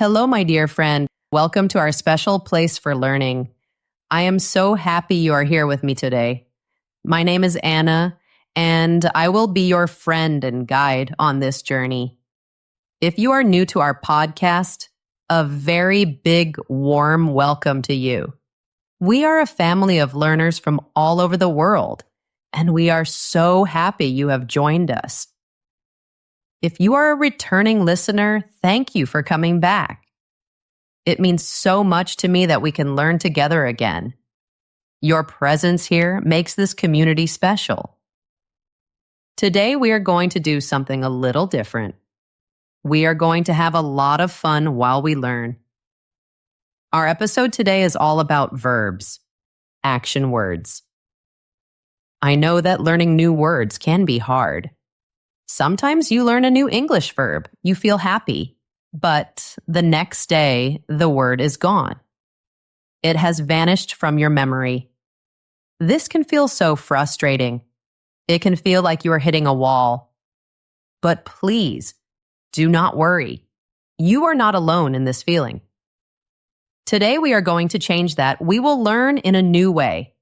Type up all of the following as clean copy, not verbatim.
Hello, my dear friend. Welcome to our special place for learning. I am so happy you are here with me today. My name is Anna, and I will be your friend and guide on this journey. If you are new to our podcast, a very big, warm welcome to you. We are a family of learners from all over the world, and we are so happy you have joined us. If you are a returning listener, thank you for coming back. It means so much to me that we can learn together again. Your presence here makes this community special. Today, we are going to do something a little different. We are going to have a lot of fun while we learn. Our episode today is all about verbs, action words. I know that learning new words can be hard. Sometimes you learn a new English verb, you feel happy, but the next day, the word is gone. It has vanished from your memory. This can feel so frustrating. It can feel like you are hitting a wall. But please, do not worry. You are not alone in this feeling. Today, we are going to change that. We will learn in a new way,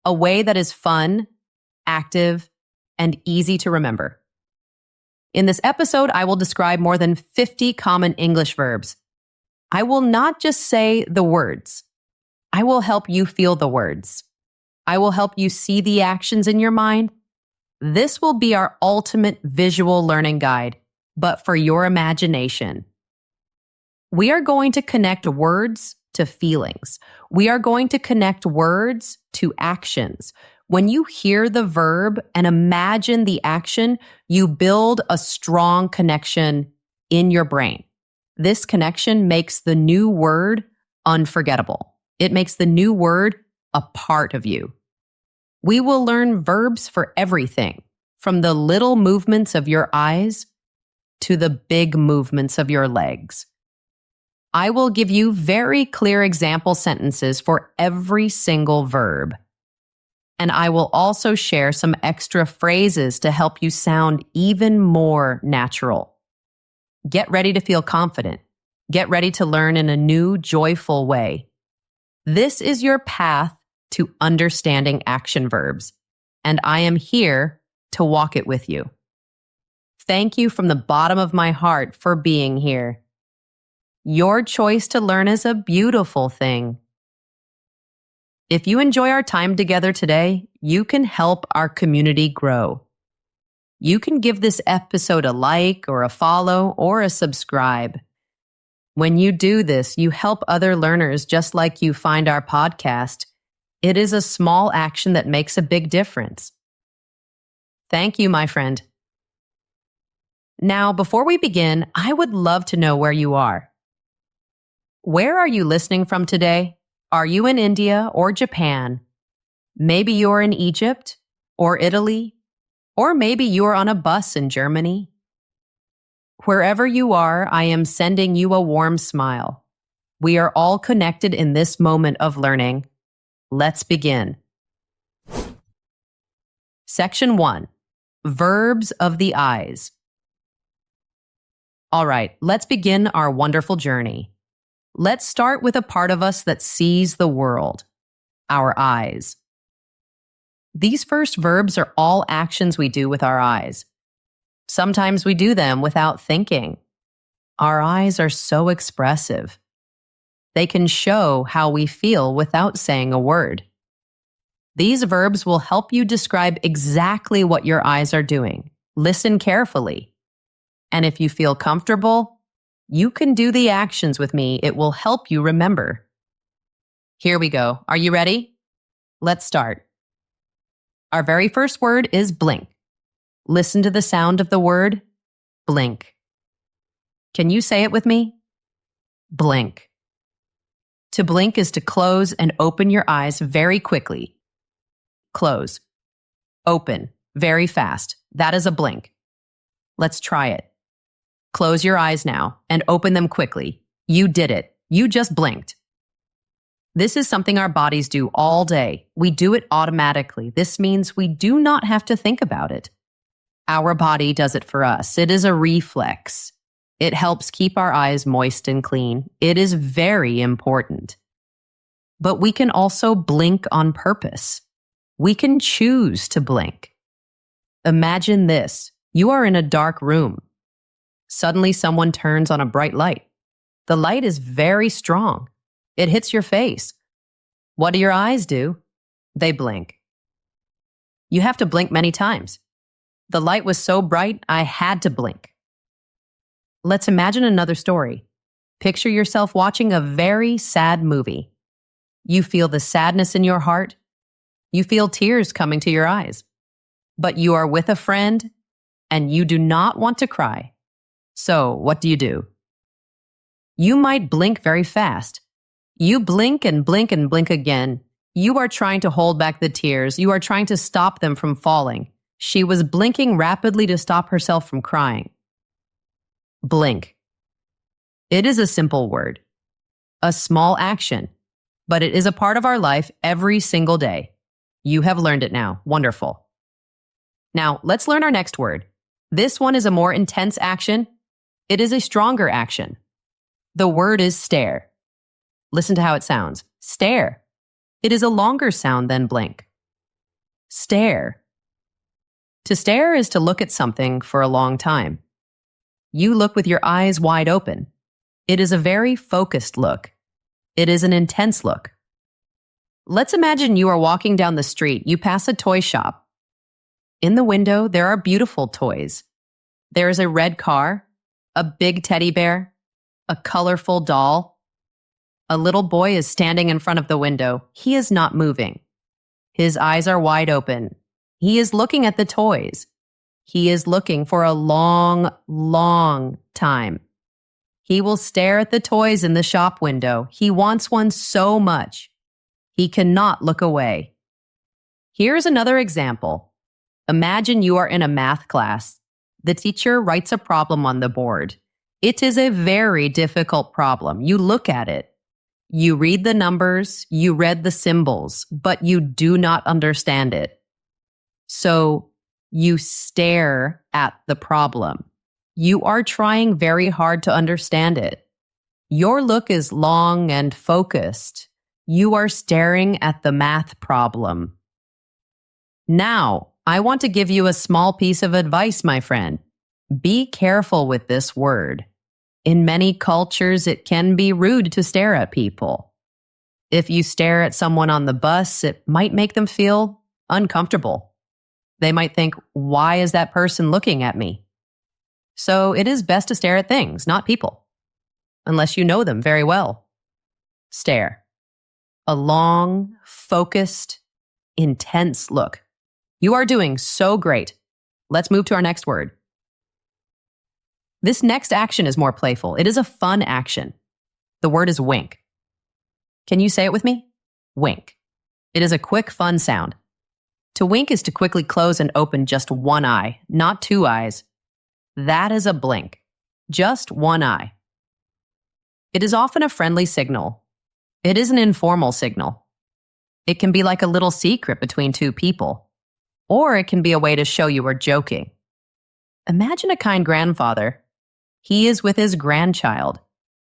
a way that is fun, active, and easy to remember. In this episode, I will describe more than 50 common English verbs. I will not just say the words. I will help you feel the words. I will help you see the actions in your mind. This will be our ultimate visual learning guide, but for your imagination. We are going to connect words to feelings. We are going to connect words to actions. When you hear the verb and imagine the action, you build a strong connection in your brain. This connection makes the new word unforgettable. It makes the new word a part of you. We will learn verbs for everything, from the little movements of your eyes to the big movements of your legs. I will give you very clear example sentences for every single verb. And I will also share some extra phrases to help you sound even more natural. Get ready to feel confident. Get ready to learn in a new, joyful way. This is your path to understanding action verbs, and I am here to walk it with you. Thank you from the bottom of my heart for being here. Your choice to learn is a beautiful thing. If you enjoy our time together today, you can help our community grow. You can give this episode a like or a follow or a subscribe. When you do this, you help other learners just like you find our podcast. It is a small action that makes a big difference. Thank you, my friend. Now, before we begin, I would love to know where you are. Where are you listening from today? Are you in India or Japan? Maybe you're in Egypt or Italy, or maybe you're on a bus in Germany. Wherever you are, I am sending you a warm smile. We are all connected in this moment of learning. Let's begin. Section 1. Verbs of the eyes. All right, let's begin our wonderful journey. Let's start with a part of us that sees the world, our eyes. These first verbs are all actions we do with our eyes. Sometimes we do them without thinking. Our eyes are so expressive. They can show how we feel without saying a word. These verbs will help you describe exactly what your eyes are doing. Listen carefully. And if you feel comfortable, you can do the actions with me. It will help you remember. Here we go. Are you ready? Let's start. Our very first word is blink. Listen to the sound of the word blink. Can you say it with me? Blink. To blink is to close and open your eyes very quickly. Close. Open. Very fast. That is a blink. Let's try it. Close your eyes now and open them quickly. You did it. You just blinked. This is something our bodies do all day. We do it automatically. This means we do not have to think about it. Our body does it for us. It is a reflex. It helps keep our eyes moist and clean. It is very important. But we can also blink on purpose. We can choose to blink. Imagine this. You are in a dark room. Suddenly someone turns on a bright light. The light is very strong. It hits your face. What do your eyes do? They blink. You have to blink many times. The light was so bright, I had to blink. Let's imagine another story. Picture yourself watching a very sad movie. You feel the sadness in your heart. You feel tears coming to your eyes. But you are with a friend, and you do not want to cry. So, what do? You might blink very fast. You blink and blink and blink again. You are trying to hold back the tears. You are trying to stop them from falling. She was blinking rapidly to stop herself from crying. Blink. It is a simple word, a small action, but it is a part of our life every single day. You have learned it now. Wonderful. Now, let's learn our next word. This one is a more intense action. It is a stronger action. The word is stare. Listen to how it sounds. Stare. It is a longer sound than blink. Stare. To stare is to look at something for a long time. You look with your eyes wide open. It is a very focused look. It is an intense look. Let's imagine you are walking down the street. You pass a toy shop. In the window, there are beautiful toys. There is a red car, a big teddy bear, a colorful doll. A little boy is standing in front of the window. He is not moving. His eyes are wide open. He is looking at the toys. He is looking for a long, long time. He will stare at the toys in the shop window. He wants one so much. He cannot look away. Here's another example. Imagine you are in a math class. The teacher writes a problem on the board. It is a very difficult problem. You look at it. You read the numbers, you read the symbols, but you do not understand it. So you stare at the problem. You are trying very hard to understand it. Your look is long and focused. You are staring at the math problem. Now, I want to give you a small piece of advice, my friend. Be careful with this word. In many cultures, it can be rude to stare at people. If you stare at someone on the bus, it might make them feel uncomfortable. They might think, why is that person looking at me? So it is best to stare at things, not people, unless you know them very well. Stare. A long, focused, intense look. You are doing so great. Let's move to our next word. This next action is more playful. It is a fun action. The word is wink. Can you say it with me? Wink. It is a quick, fun sound. To wink is to quickly close and open just one eye, not two eyes. That is a blink. Just one eye. It is often a friendly signal. It is an informal signal. It can be like a little secret between two people. Or it can be a way to show you are joking. Imagine a kind grandfather. He is with his grandchild.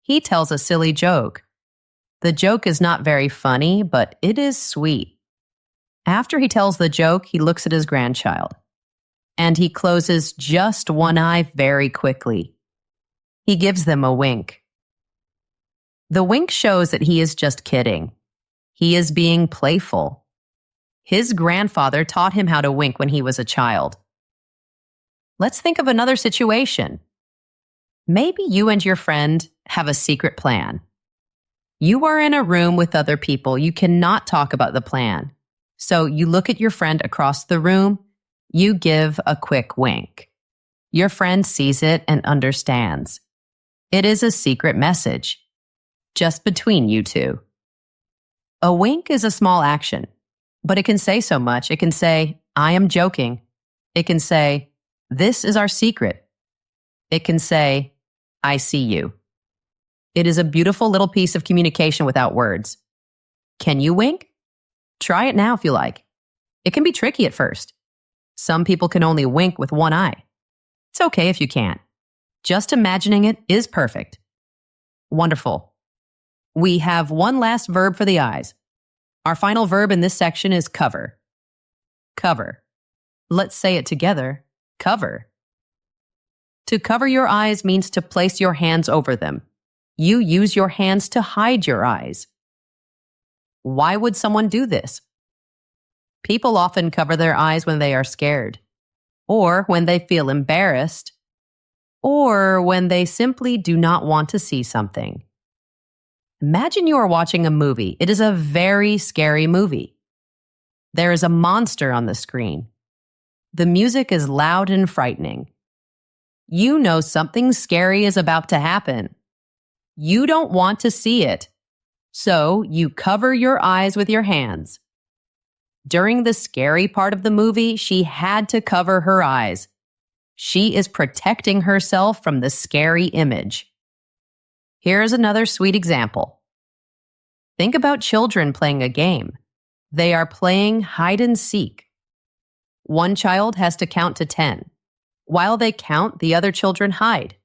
He tells a silly joke. The joke is not very funny, but it is sweet. After he tells the joke, he looks at his grandchild. And he closes just one eye very quickly. He gives them a wink. The wink shows that he is just kidding. He is being playful. His grandfather taught him how to wink when he was a child. Let's think of another situation. Maybe you and your friend have a secret plan. You are in a room with other people. You cannot talk about the plan. So you look at your friend across the room. You give a quick wink. Your friend sees it and understands. It is a secret message, just between you two. A wink is a small action, but it can say so much. It can say, I am joking. It can say, this is our secret. It can say, I see you. It is a beautiful little piece of communication without words. Can you wink? Try it now if you like. It can be tricky at first. Some people can only wink with one eye. It's okay if you can't. Just imagining it is perfect. Wonderful. We have one last verb for the eyes. Our final verb in this section is cover. Cover. Let's say it together. Cover. To cover your eyes means to place your hands over them. You use your hands to hide your eyes. Why would someone do this? People often cover their eyes when they are scared, or when they feel embarrassed, or when they simply do not want to see something. Imagine you are watching a movie. It is a very scary movie. There is a monster on the screen. The music is loud and frightening. You know something scary is about to happen. You don't want to see it, so you cover your eyes with your hands. During the scary part of the movie, she had to cover her eyes. She is protecting herself from the scary image. Here's another sweet example. Think about children playing a game. They are playing hide and seek. One child has to count to 10. While they count, the other children hide.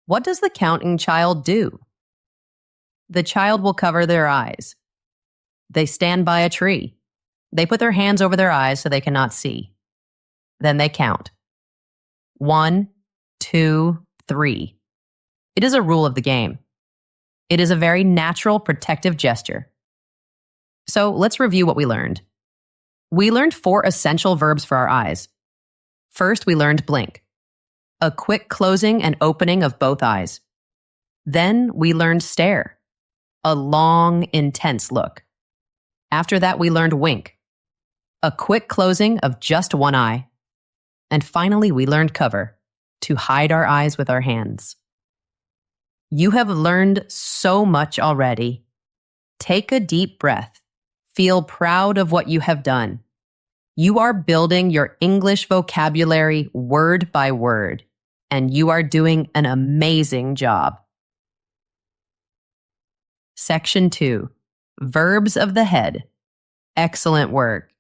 What does the counting child do? The child will cover their eyes. They stand by a tree. They put their hands over their eyes so they cannot see. Then they count. 1, 2, 3. It is a rule of the game. It is a very natural protective gesture. So let's review what we learned. We learned 4 essential verbs for our eyes. First, we learned blink, a quick closing and opening of both eyes. Then we learned stare, a long, intense look. After that, we learned wink, a quick closing of just one eye. And finally, we learned cover, to hide our eyes with our hands. You have learned so much already. Take a deep breath. Feel proud of what you have done. You are building your English vocabulary word by word, and you are doing an amazing job. Section 2, Verbs of the Head. Excellent work.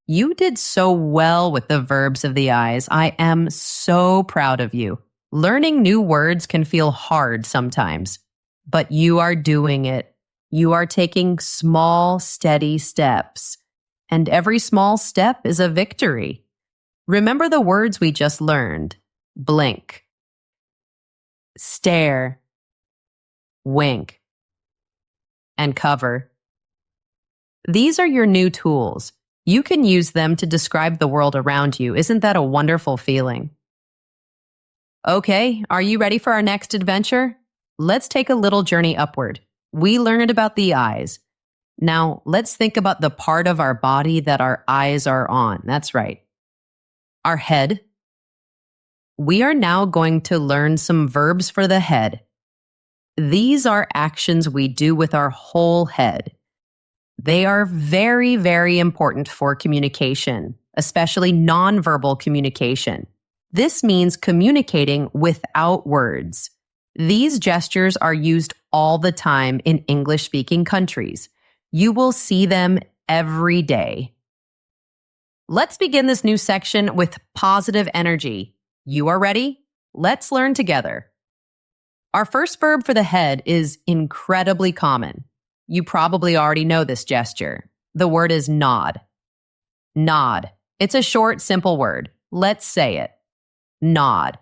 You did so well with the verbs of the eyes. I am so proud of you. Learning new words can feel hard sometimes, but you are doing it. You are taking small, steady steps. And every small step is a victory. Remember the words we just learned. Blink, stare, wink, and cover. These are your new tools. You can use them to describe the world around you. Isn't that a wonderful feeling? Okay, are you ready for our next adventure? Let's take a little journey upward. We learned about the eyes. Now, let's think about the part of our body that our eyes are on. That's right. Our head. We are now going to learn some verbs for the head. These are actions we do with our whole head. They are very, very important for communication, especially nonverbal communication. This means communicating without words. These gestures are used all the time in English-speaking countries. You will see them every day. Let's begin this new section with positive energy. You are ready? Let's learn together. Our first verb for the head is incredibly common. You probably already know this gesture. The word is nod. Nod. It's a short, simple word. Let's say it. Nod.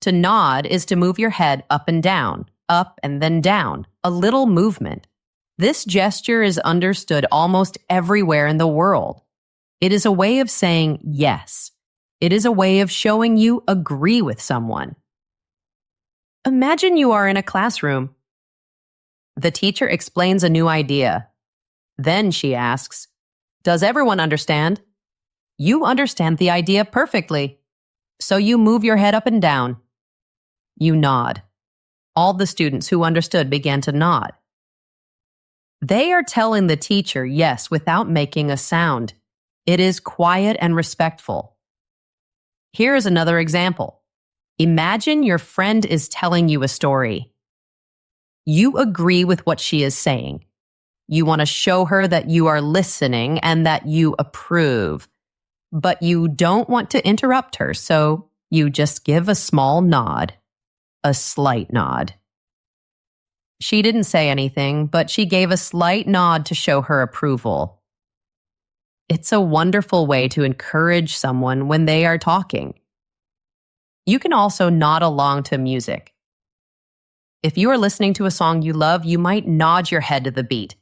To nod is to move your head up and then down, a little movement. This gesture is understood almost everywhere in the world. It is a way of saying yes. It is a way of showing you agree with someone. Imagine you are in a classroom. The teacher explains a new idea. Then she asks, "Does everyone understand?" You understand the idea perfectly. So you move your head up and down. You nod. All the students who understood began to nod. They are telling the teacher yes without making a sound. It is quiet and respectful. Here is another example. Imagine your friend is telling you a story. You agree with what she is saying. You want to show her that you are listening and that you approve. But you don't want to interrupt her, so You just give a small nod, a slight nod. She didn't say anything, but she gave a slight nod to show her approval. It's a wonderful way to encourage someone when they are talking. You can also nod along to music. If you are listening to a song you love, you might nod your head to the beat.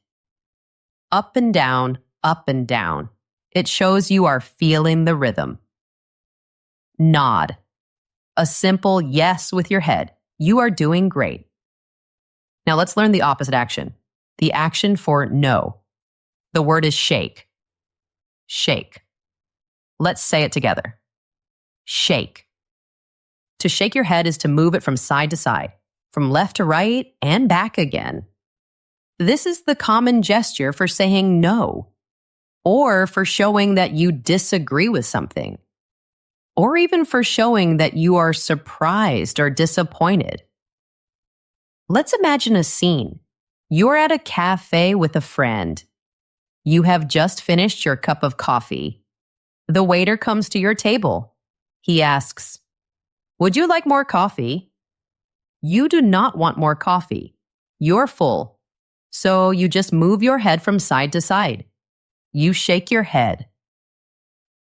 Up and down, up and down. It shows you are feeling the rhythm. Nod. A simple yes with your head. You are doing great. Now let's learn the opposite action. The action for no. The word is shake. Shake. Let's say it together. Shake. To shake your head is to move it from side to side, from left to right and back again. This is the common gesture for saying no, or for showing that you disagree with something, or even for showing that you are surprised or disappointed. Let's imagine a scene. You're at a cafe with a friend. You have just finished your cup of coffee. The waiter comes to your table. He asks, "Would you like more coffee?" You do not want more coffee. You're full. So you just move your head from side to side. You shake your head.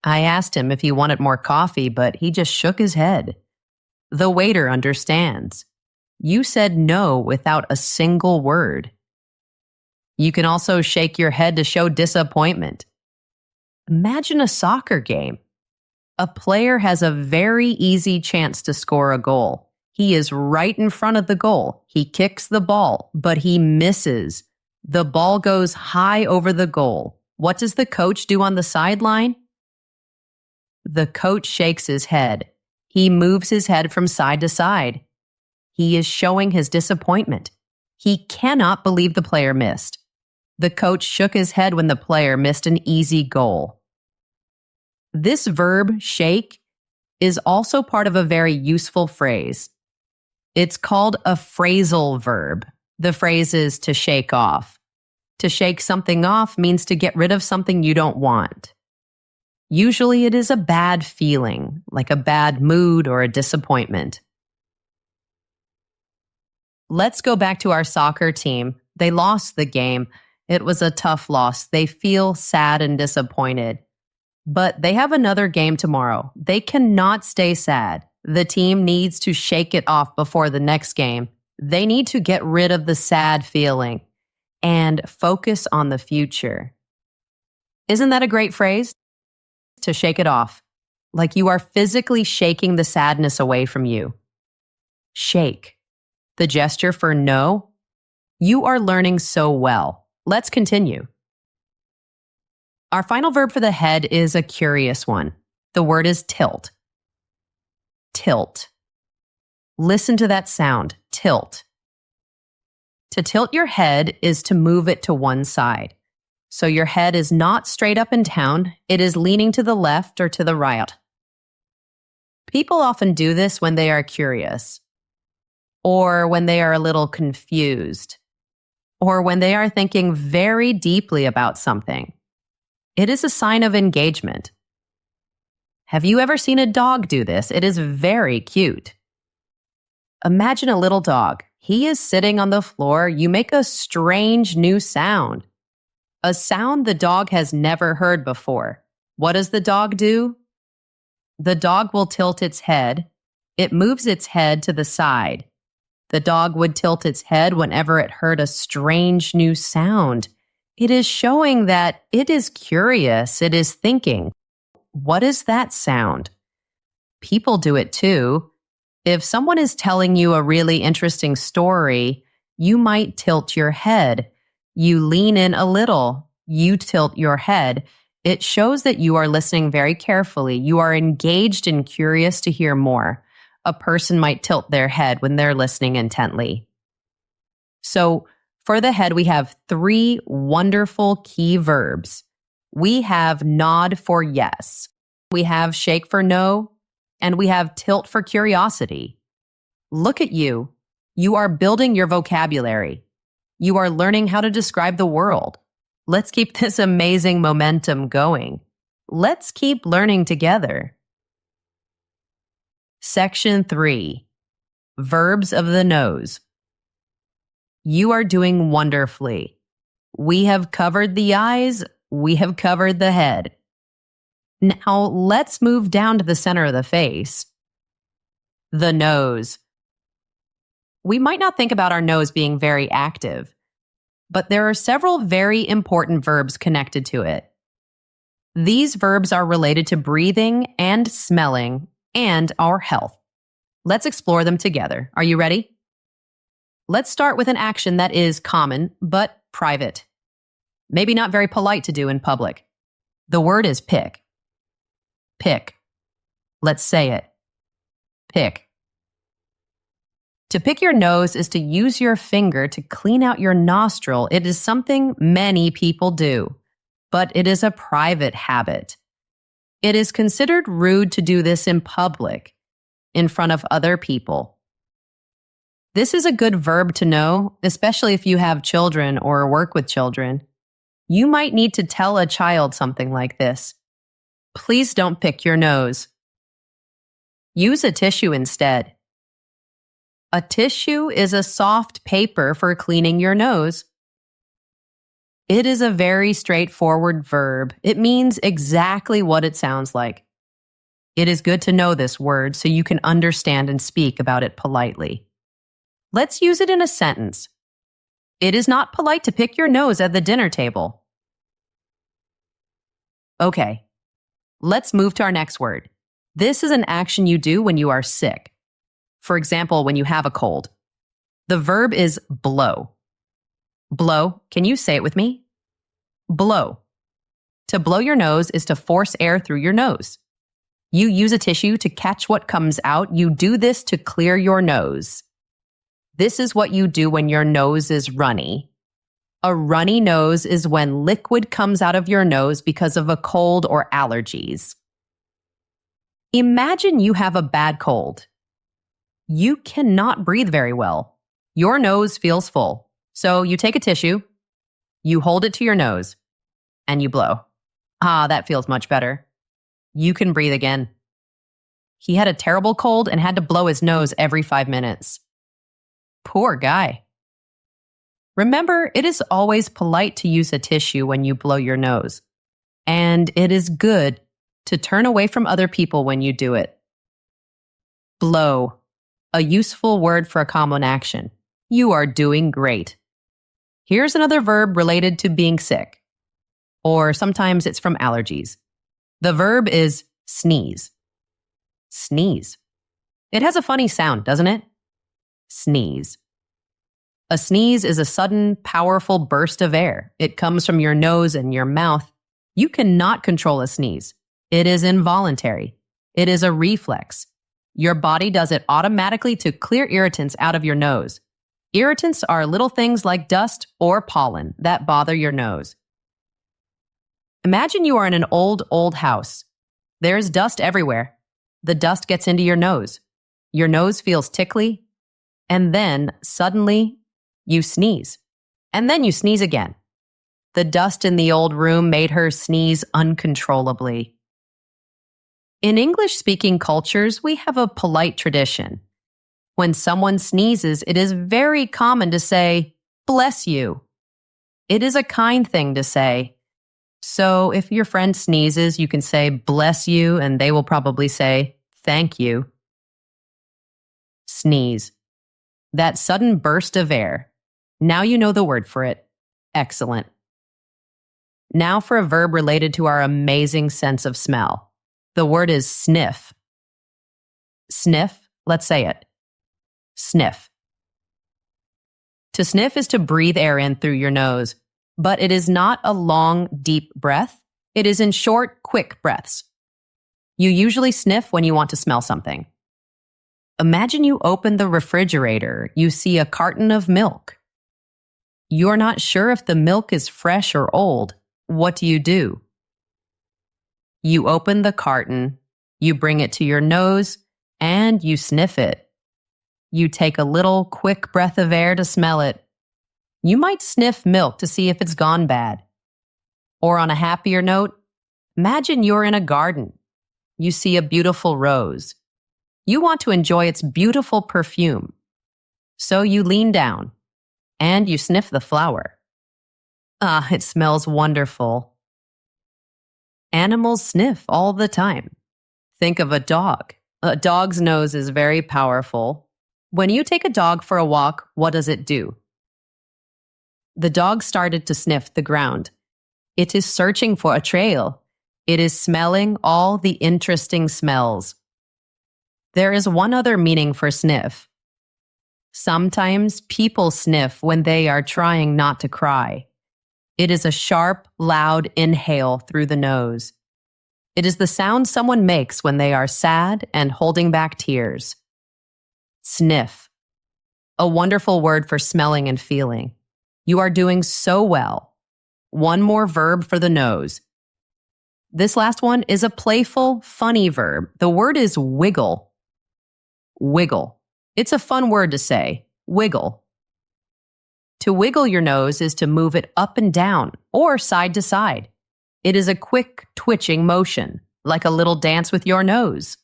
I asked him if he wanted more coffee, but he just shook his head. The waiter understands. You said no without a single word. You can also shake your head to show disappointment. Imagine a soccer game. A player has a very easy chance to score a goal. He is right in front of the goal. He kicks the ball, but he misses. The ball goes high over the goal. What does the coach do on the sideline? The coach shakes his head. He moves his head from side to side. He is showing his disappointment. He cannot believe the player missed. The coach shook his head when the player missed an easy goal. This verb, shake, is also part of a very useful phrase. It's called a phrasal verb. The phrase is to shake off. To shake something off means to get rid of something you don't want. Usually it is a bad feeling, like a bad mood or a disappointment. Let's go back to our soccer team. They lost the game. It was a tough loss. They feel sad and disappointed. But they have another game tomorrow. They cannot stay sad. The team needs to shake it off before the next game. They need to get rid of the sad feeling and focus on the future. Isn't that a great phrase? To shake it off. Like you are physically shaking the sadness away from you. Shake. The gesture for no. You are learning so well. Let's continue. Our final verb for the head is a curious one. The word is tilt. Tilt. Listen to that sound, tilt. To tilt your head is to move it to one side. So your head is not straight up and down, it is leaning to the left or to the right. People often do this when they are curious, or when they are a little confused, or when they are thinking very deeply about something. It is a sign of engagement. Have you ever seen a dog do this? It is very cute. Imagine a little dog. He is sitting on the floor. You make a strange new sound. A sound the dog has never heard before. What does the dog do? The dog will tilt its head. It moves its head to the side. The dog would tilt its head whenever it heard a strange new sound. It is showing that it is curious. It is thinking, what is that sound? People do it too. If someone is telling you a really interesting story, you might tilt your head. You lean in a little. You tilt your head. It shows that you are listening very carefully. You are engaged and curious to hear more. A person might tilt their head when they're listening intently. So, for the head, we have 3 wonderful key verbs. We have nod for yes. We have shake for no. And we have tilt for curiosity. Look at you. You are building your vocabulary. You are learning how to describe the world. Let's keep this amazing momentum going. Let's keep learning together. Section 3. Verbs of the nose. You are doing wonderfully. We have covered the eyes. We have covered the head. Now let's move down to the center of the face. The nose. We might not think about our nose being very active, but there are several very important verbs connected to it. These verbs are related to breathing and smelling and our health. Let's explore them together. Are you ready? Let's start with an action that is common but private. Maybe not very polite to do in public. The word is pick. Pick. Let's say it. Pick. To pick your nose is to use your finger to clean out your nostril. It is something many people do, but it is a private habit. It is considered rude to do this in public, in front of other people. This is a good verb to know, especially if you have children or work with children. You might need to tell a child something like this. Please don't pick your nose. Use a tissue instead. A tissue is a soft paper for cleaning your nose. It is a very straightforward verb. It means exactly what it sounds like. It is good to know this word so you can understand and speak about it politely. Let's use it in a sentence. It is not polite to pick your nose at the dinner table. Okay, let's move to our next word. This is an action you do when you are sick. For example, when you have a cold. The verb is blow. Blow, can you say it with me? Blow. To blow your nose is to force air through your nose. You use a tissue to catch what comes out. You do this to clear your nose. This is what you do when your nose is runny. A runny nose is when liquid comes out of your nose because of a cold or allergies. Imagine you have a bad cold. You cannot breathe very well. Your nose feels full. So you take a tissue, you hold it to your nose, and you blow. That feels much better. You can breathe again. He had a terrible cold and had to blow his nose every 5 minutes. Poor guy. Remember, it is always polite to use a tissue when you blow your nose. And it is good to turn away from other people when you do it. Blow. A useful word for a common action. You are doing great. Here's another verb related to being sick. Or sometimes it's from allergies. The verb is sneeze. Sneeze. It has a funny sound, doesn't it? Sneeze. A sneeze is a sudden, powerful burst of air. It comes from your nose and your mouth. You cannot control a sneeze. It is involuntary. It is a reflex. Your body does it automatically to clear irritants out of your nose. Irritants are little things like dust or pollen that bother your nose. Imagine you are in an old house. There's dust everywhere. The dust gets into your nose. Your nose feels tickly, and then suddenly you sneeze. And then you sneeze again. The dust in the old room made her sneeze uncontrollably. In English-speaking cultures, we have a polite tradition. When someone sneezes, it is very common to say, "Bless you." It is a kind thing to say. So if your friend sneezes, you can say, "Bless you," and they will probably say, "Thank you." Sneeze. That sudden burst of air. Now you know the word for it. Excellent. Now for a verb related to our amazing sense of smell. The word is sniff. Sniff, let's say it. Sniff. To sniff is to breathe air in through your nose, but it is not a long, deep breath. It is in short, quick breaths. You usually sniff when you want to smell something. Imagine you open the refrigerator. You see a carton of milk. You're not sure if the milk is fresh or old. What do? You open the carton, you bring it to your nose, and you sniff it. You take a little quick breath of air to smell it. You might sniff milk to see if it's gone bad. Or on a happier note, imagine you're in a garden. You see a beautiful rose. You want to enjoy its beautiful perfume. So you lean down and you sniff the flower. Ah, it smells wonderful. Animals sniff all the time. Think of a dog. A dog's nose is very powerful. When you take a dog for a walk, what does it do? The dog started to sniff the ground. It is searching for a trail. It is smelling all the interesting smells. There is one other meaning for sniff. Sometimes people sniff when they are trying not to cry. It is a sharp, loud inhale through the nose. It is the sound someone makes when they are sad and holding back tears. Sniff. A wonderful word for smelling and feeling. You are doing so well. One more verb for the nose. This last one is a playful, funny verb. The word is wiggle. Wiggle. It's a fun word to say. Wiggle. To wiggle your nose is to move it up and down or side to side. It is a quick, twitching motion, like a little dance with your nose.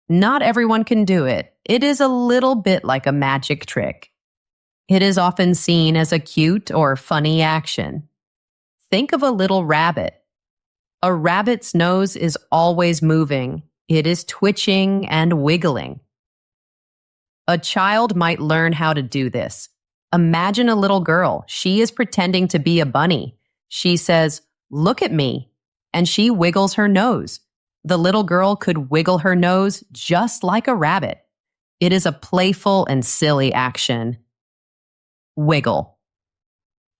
Not everyone can do it. It is a little bit like a magic trick. It is often seen as a cute or funny action. Think of a little rabbit. A rabbit's nose is always moving. It is twitching and wiggling. A child might learn how to do this. Imagine a little girl. She is pretending to be a bunny. She says, "Look at me," and she wiggles her nose. The little girl could wiggle her nose just like a rabbit. It is a playful and silly action. Wiggle.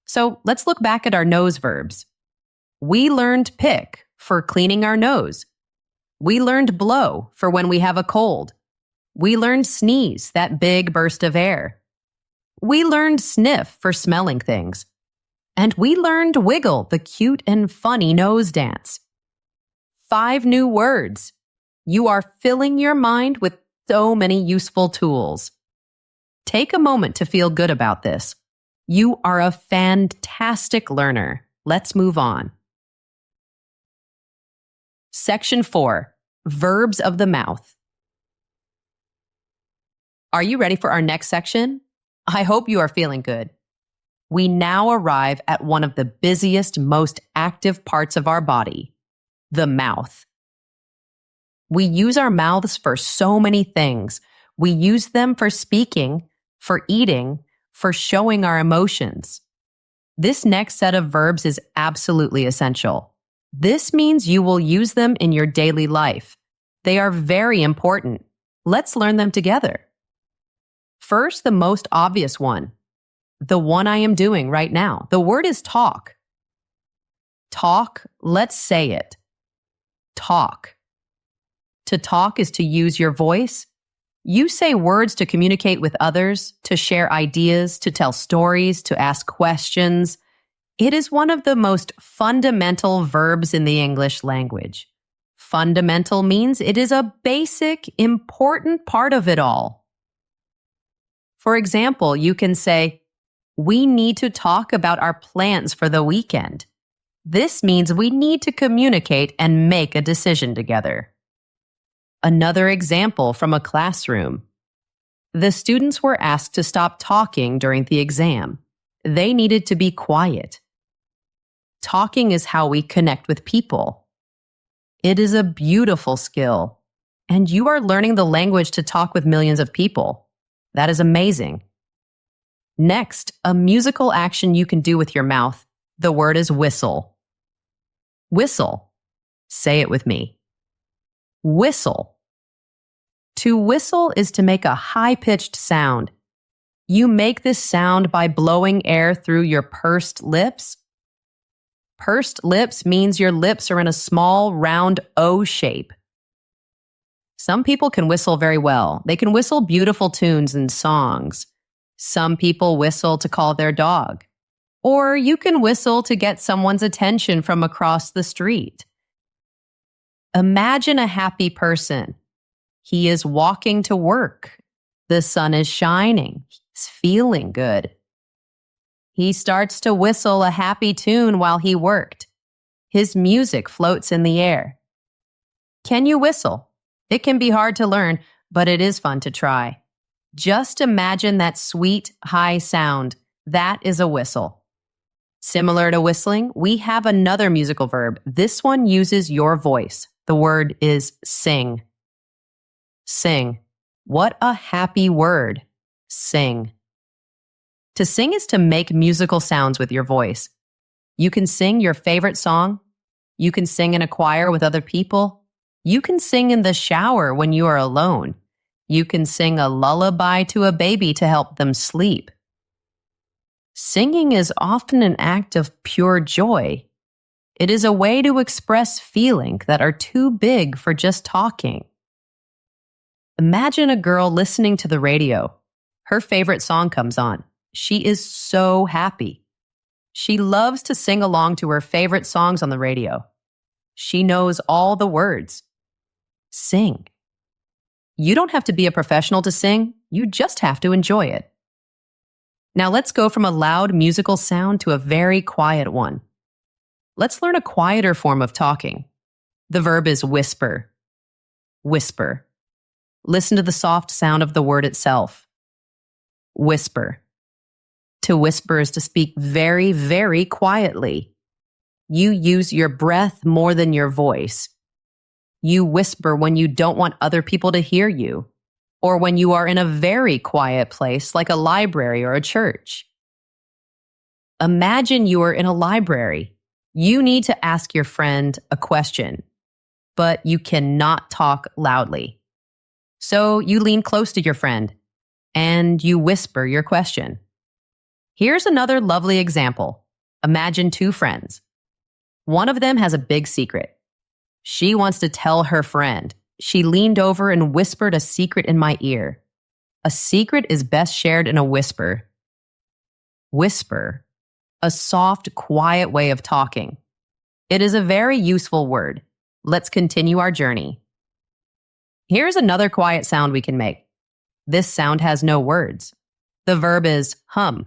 So let's look back at our nose verbs. We learned pick for cleaning our nose. We learned blow for when we have a cold. We learned sneeze, that big burst of air. We learned sniff for smelling things. And we learned wiggle, the cute and funny nose dance. 5 new words. You are filling your mind with so many useful tools. Take a moment to feel good about this. You are a fantastic learner. Let's move on. Section 4, Verbs of the Mouth. Are you ready for our next section? I hope you are feeling good. We now arrive at one of the busiest, most active parts of our body, the mouth. We use our mouths for so many things. We use them for speaking, for eating, for showing our emotions. This next set of verbs is absolutely essential. This means you will use them in your daily life. They are very important. Let's learn them together. First, the most obvious one. The one I am doing right now. The word is talk. Talk, let's say it. Talk. To talk is to use your voice. You say words to communicate with others, to share ideas, to tell stories, to ask questions. It is one of the most fundamental verbs in the English language. Fundamental means it is a basic, important part of it all. For example, you can say, "We need to talk about our plans for the weekend." This means we need to communicate and make a decision together. Another example from a classroom. The students were asked to stop talking during the exam. They needed to be quiet. Talking is how we connect with people. It is a beautiful skill, and you are learning the language to talk with millions of people. That is amazing. Next, a musical action you can do with your mouth. The word is whistle. Whistle. Say it with me. Whistle. To whistle is to make a high-pitched sound. You make this sound by blowing air through your pursed lips. Pursed lips means your lips are in a small, round O shape. Some people can whistle very well. They can whistle beautiful tunes and songs. Some people whistle to call their dog. Or you can whistle to get someone's attention from across the street. Imagine a happy person. He is walking to work. The sun is shining. He's feeling good. He starts to whistle a happy tune while he worked. His music floats in the air. Can you whistle? It can be hard to learn, but it is fun to try. Just imagine that sweet, high sound. That is a whistle. Similar to whistling, we have another musical verb. This one uses your voice. The word is sing. Sing. What a happy word. Sing. To sing is to make musical sounds with your voice. You can sing your favorite song. You can sing in a choir with other people. You can sing in the shower when you are alone. You can sing a lullaby to a baby to help them sleep. Singing is often an act of pure joy. It is a way to express feelings that are too big for just talking. Imagine a girl listening to the radio. Her favorite song comes on. She is so happy. She loves to sing along to her favorite songs on the radio. She knows all the words. Sing. You don't have to be a professional to sing. You just have to enjoy it. Now let's go from a loud musical sound to a very quiet one. Let's learn a quieter form of talking. The verb is whisper. Whisper. Listen to the soft sound of the word itself. Whisper. To whisper is to speak very, very quietly. You use your breath more than your voice. You whisper when you don't want other people to hear you, or when you are in a very quiet place like a library or a church. Imagine you are in a library. You need to ask your friend a question, but you cannot talk loudly. So you lean close to your friend and you whisper your question. Here's another lovely example. Imagine two friends. One of them has a big secret. She wants to tell her friend. She leaned over and whispered a secret in my ear. A secret is best shared in a whisper. Whisper. A soft, quiet way of talking. It is a very useful word. Let's continue our journey. Here's another quiet sound we can make. This sound has no words. The verb is hum.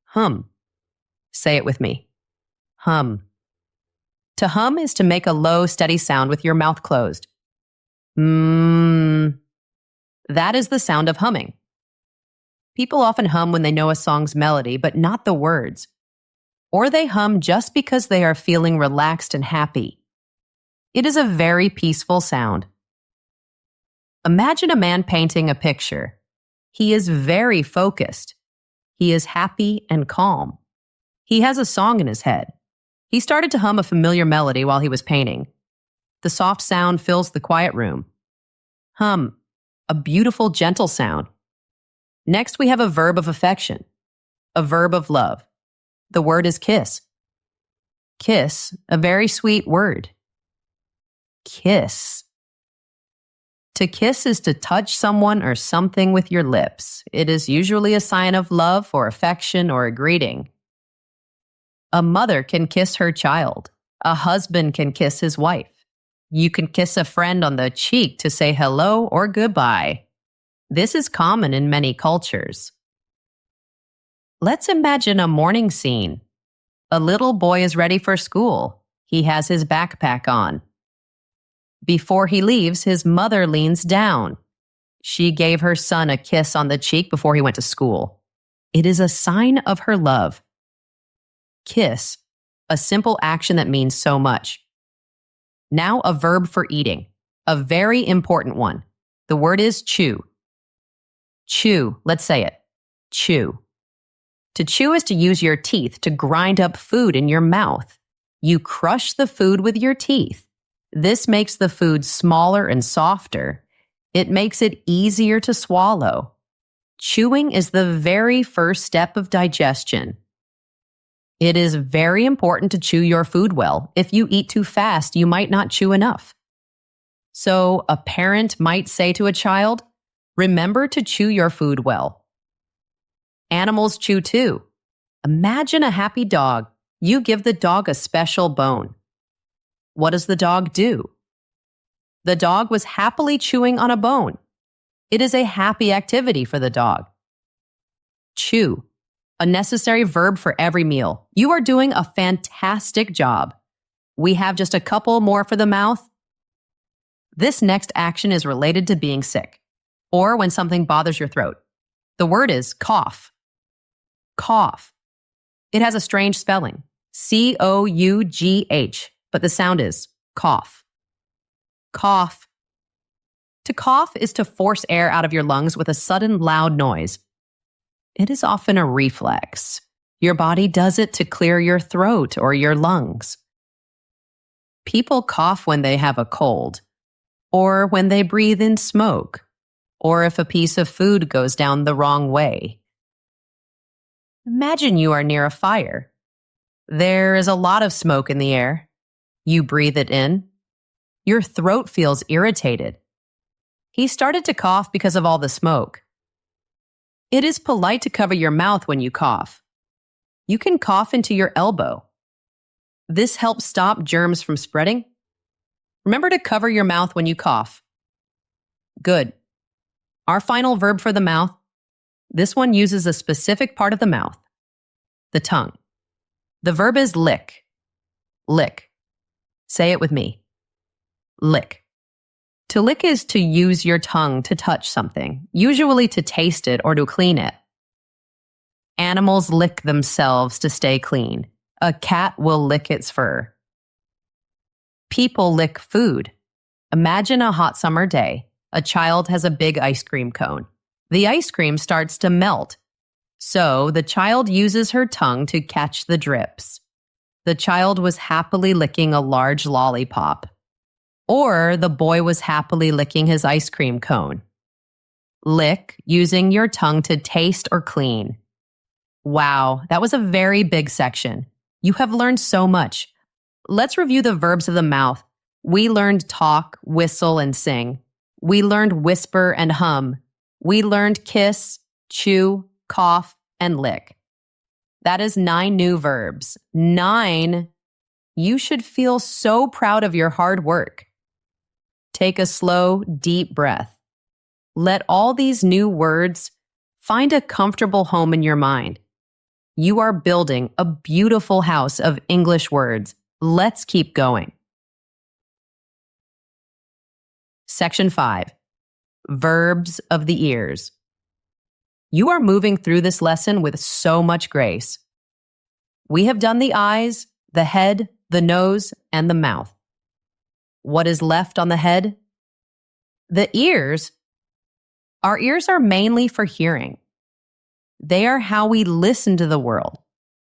Hum. Say it with me. Hum. To hum is to make a low, steady sound with your mouth closed. That is the sound of humming. People often hum when they know a song's melody, but not the words. Or they hum just because they are feeling relaxed and happy. It is a very peaceful sound. Imagine a man painting a picture. He is very focused. He is happy and calm. He has a song in his head. He started to hum a familiar melody while he was painting. The soft sound fills the quiet room. Hum, a beautiful, gentle sound. Next, we have a verb of affection, a verb of love. The word is kiss. Kiss, a very sweet word. Kiss. To kiss is to touch someone or something with your lips. It is usually a sign of love or affection or a greeting. A mother can kiss her child. A husband can kiss his wife. You can kiss a friend on the cheek to say hello or goodbye. This is common in many cultures. Let's imagine a morning scene. A little boy is ready for school. He has his backpack on. Before he leaves, his mother leans down. She gave her son a kiss on the cheek before he went to school. It is a sign of her love. Kiss, a simple action that means so much. Now a verb for eating, a very important one. The word is chew. Chew, let's say it. Chew. To chew is to use your teeth to grind up food in your mouth. You crush the food with your teeth. This makes the food smaller and softer. It makes it easier to swallow. Chewing is the very first step of digestion. It is very important to chew your food well. If you eat too fast, you might not chew enough. So a parent might say to a child, remember to chew your food well. Animals chew too. Imagine a happy dog. You give the dog a special bone. What does the dog do? The dog was happily chewing on a bone. It is a happy activity for the dog. Chew, a necessary verb for every meal. You are doing a fantastic job. We have just a couple more for the mouth. This next action is related to being sick or when something bothers your throat. The word is cough. Cough. It has a strange spelling, C-O-U-G-H, but the sound is cough. Cough. To cough is to force air out of your lungs with a sudden loud noise. It is often a reflex. Your body does it to clear your throat or your lungs. People cough when they have a cold, or when they breathe in smoke, or if a piece of food goes down the wrong way. Imagine you are near a fire. There is a lot of smoke in the air. You breathe it in. Your throat feels irritated. He started to cough because of all the smoke. It is polite to cover your mouth when you cough. You can cough into your elbow. This helps stop germs from spreading. Remember to cover your mouth when you cough. Good. Our final verb for the mouth. This one uses a specific part of the mouth, the tongue. The verb is lick. Lick. Say it with me. Lick. To lick is to use your tongue to touch something, usually to taste it or to clean it. Animals lick themselves to stay clean. A cat will lick its fur. People lick food. Imagine a hot summer day. A child has a big ice cream cone. The ice cream starts to melt. So the child uses her tongue to catch the drips. The child was happily licking a large lollipop. Or the boy was happily licking his ice cream cone. Lick, using your tongue to taste or clean. Wow, that was a very big section. You have learned so much. Let's review the verbs of the mouth. We learned talk, whistle, and sing. We learned whisper and hum. We learned kiss, chew, cough, and lick. That is 9 new verbs. 9. You should feel so proud of your hard work. Take a slow, deep breath. Let all these new words find a comfortable home in your mind. You are building a beautiful house of English words. Let's keep going. Section 5. Verbs of the ears. You are moving through this lesson with so much grace. We have done the eyes, the head, the nose, and the mouth. What is left on the head? The ears. Our ears are mainly for hearing. They are how we listen to the world,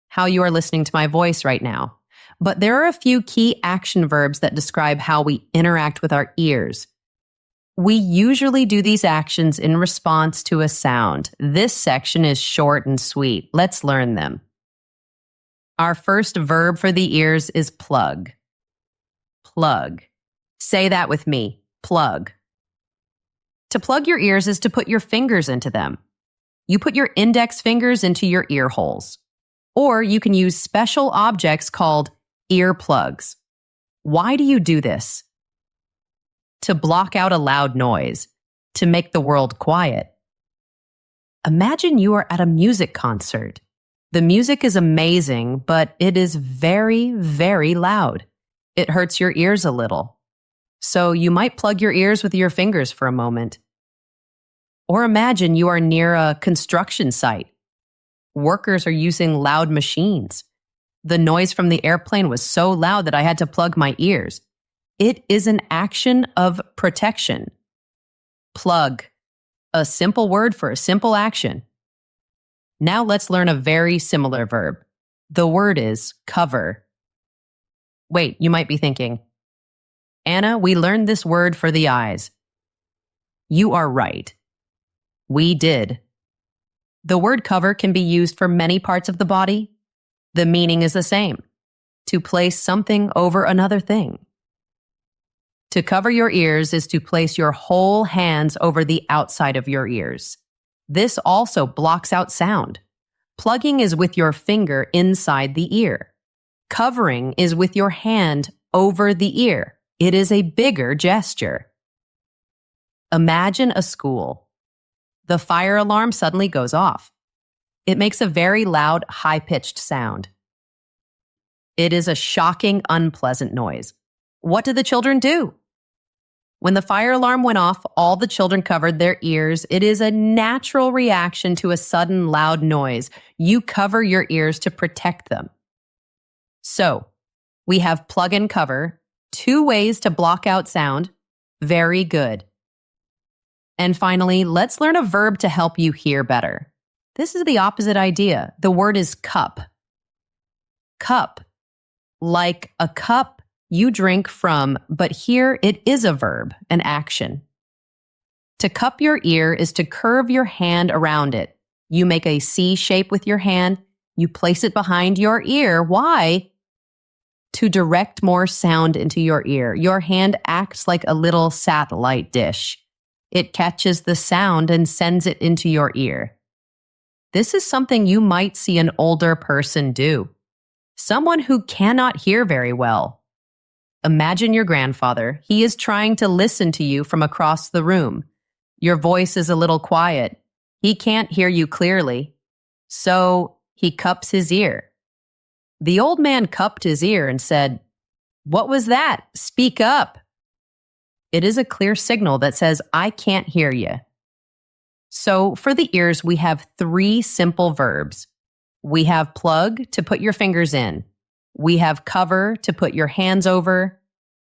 how you are listening to my voice right now. But there are a few key action verbs that describe how we interact with our ears. We usually do these actions in response to a sound. This section is short and sweet. Let's learn them. Our first verb for the ears is plug. Plug. Say that with me. Plug. To plug your ears is to put your fingers into them. You put your index fingers into your ear holes. Or you can use special objects called ear plugs. Why do you do this? To block out a loud noise, to make the world quiet. Imagine you are at a music concert. The music is amazing, but it is very, very loud. It hurts your ears a little. So you might plug your ears with your fingers for a moment. Or imagine you are near a construction site. Workers are using loud machines. The noise from the airplane was so loud that I had to plug my ears. It is an action of protection. Plug. A simple word for a simple action. Now let's learn a very similar verb. The word is cover. Wait, you might be thinking, Anna, we learned this word for the eyes. You are right. We did. The word cover can be used for many parts of the body. The meaning is the same. To place something over another thing. To cover your ears is to place your whole hands over the outside of your ears. This also blocks out sound. Plugging is with your finger inside the ear. Covering is with your hand over the ear. It is a bigger gesture. Imagine a school. The fire alarm suddenly goes off. It makes a very loud, high-pitched sound. It is a shocking, unpleasant noise. What do the children do? When the fire alarm went off, all the children covered their ears. It is a natural reaction to a sudden loud noise. You cover your ears to protect them. So, we have plug and cover, 2 ways to block out sound. Very good. And finally, let's learn a verb to help you hear better. This is the opposite idea. The word is cup. Cup. Like a cup you drink from, but here it is a verb, an action. To cup your ear is to curve your hand around it. You make a C shape with your hand. You place it behind your ear. Why? To direct more sound into your ear. Your hand acts like a little satellite dish. It catches the sound and sends it into your ear. This is something you might see an older person do. Someone who cannot hear very well. Imagine your grandfather. He is trying to listen to you from across the room. Your voice is a little quiet. He can't hear you clearly. So he cups his ear. The old man cupped his ear and said, "What was that? Speak up." It is a clear signal that says, "I can't hear you." So for the ears, we have 3 simple verbs. We have plug to put your fingers in. We have cover to put your hands over.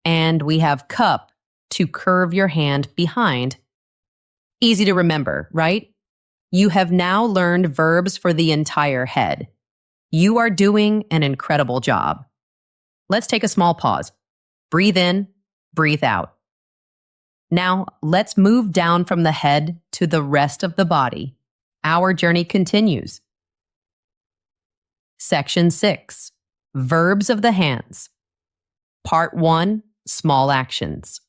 And we have cup to curve your hand behind. Easy to remember, right? You have now learned verbs for the entire head. You are doing an incredible job. Let's take a small pause. Breathe in, breathe out. Now, let's move down from the head to the rest of the body. Our journey continues. Section 6, Verbs of the Hands. Part 1, Small Actions.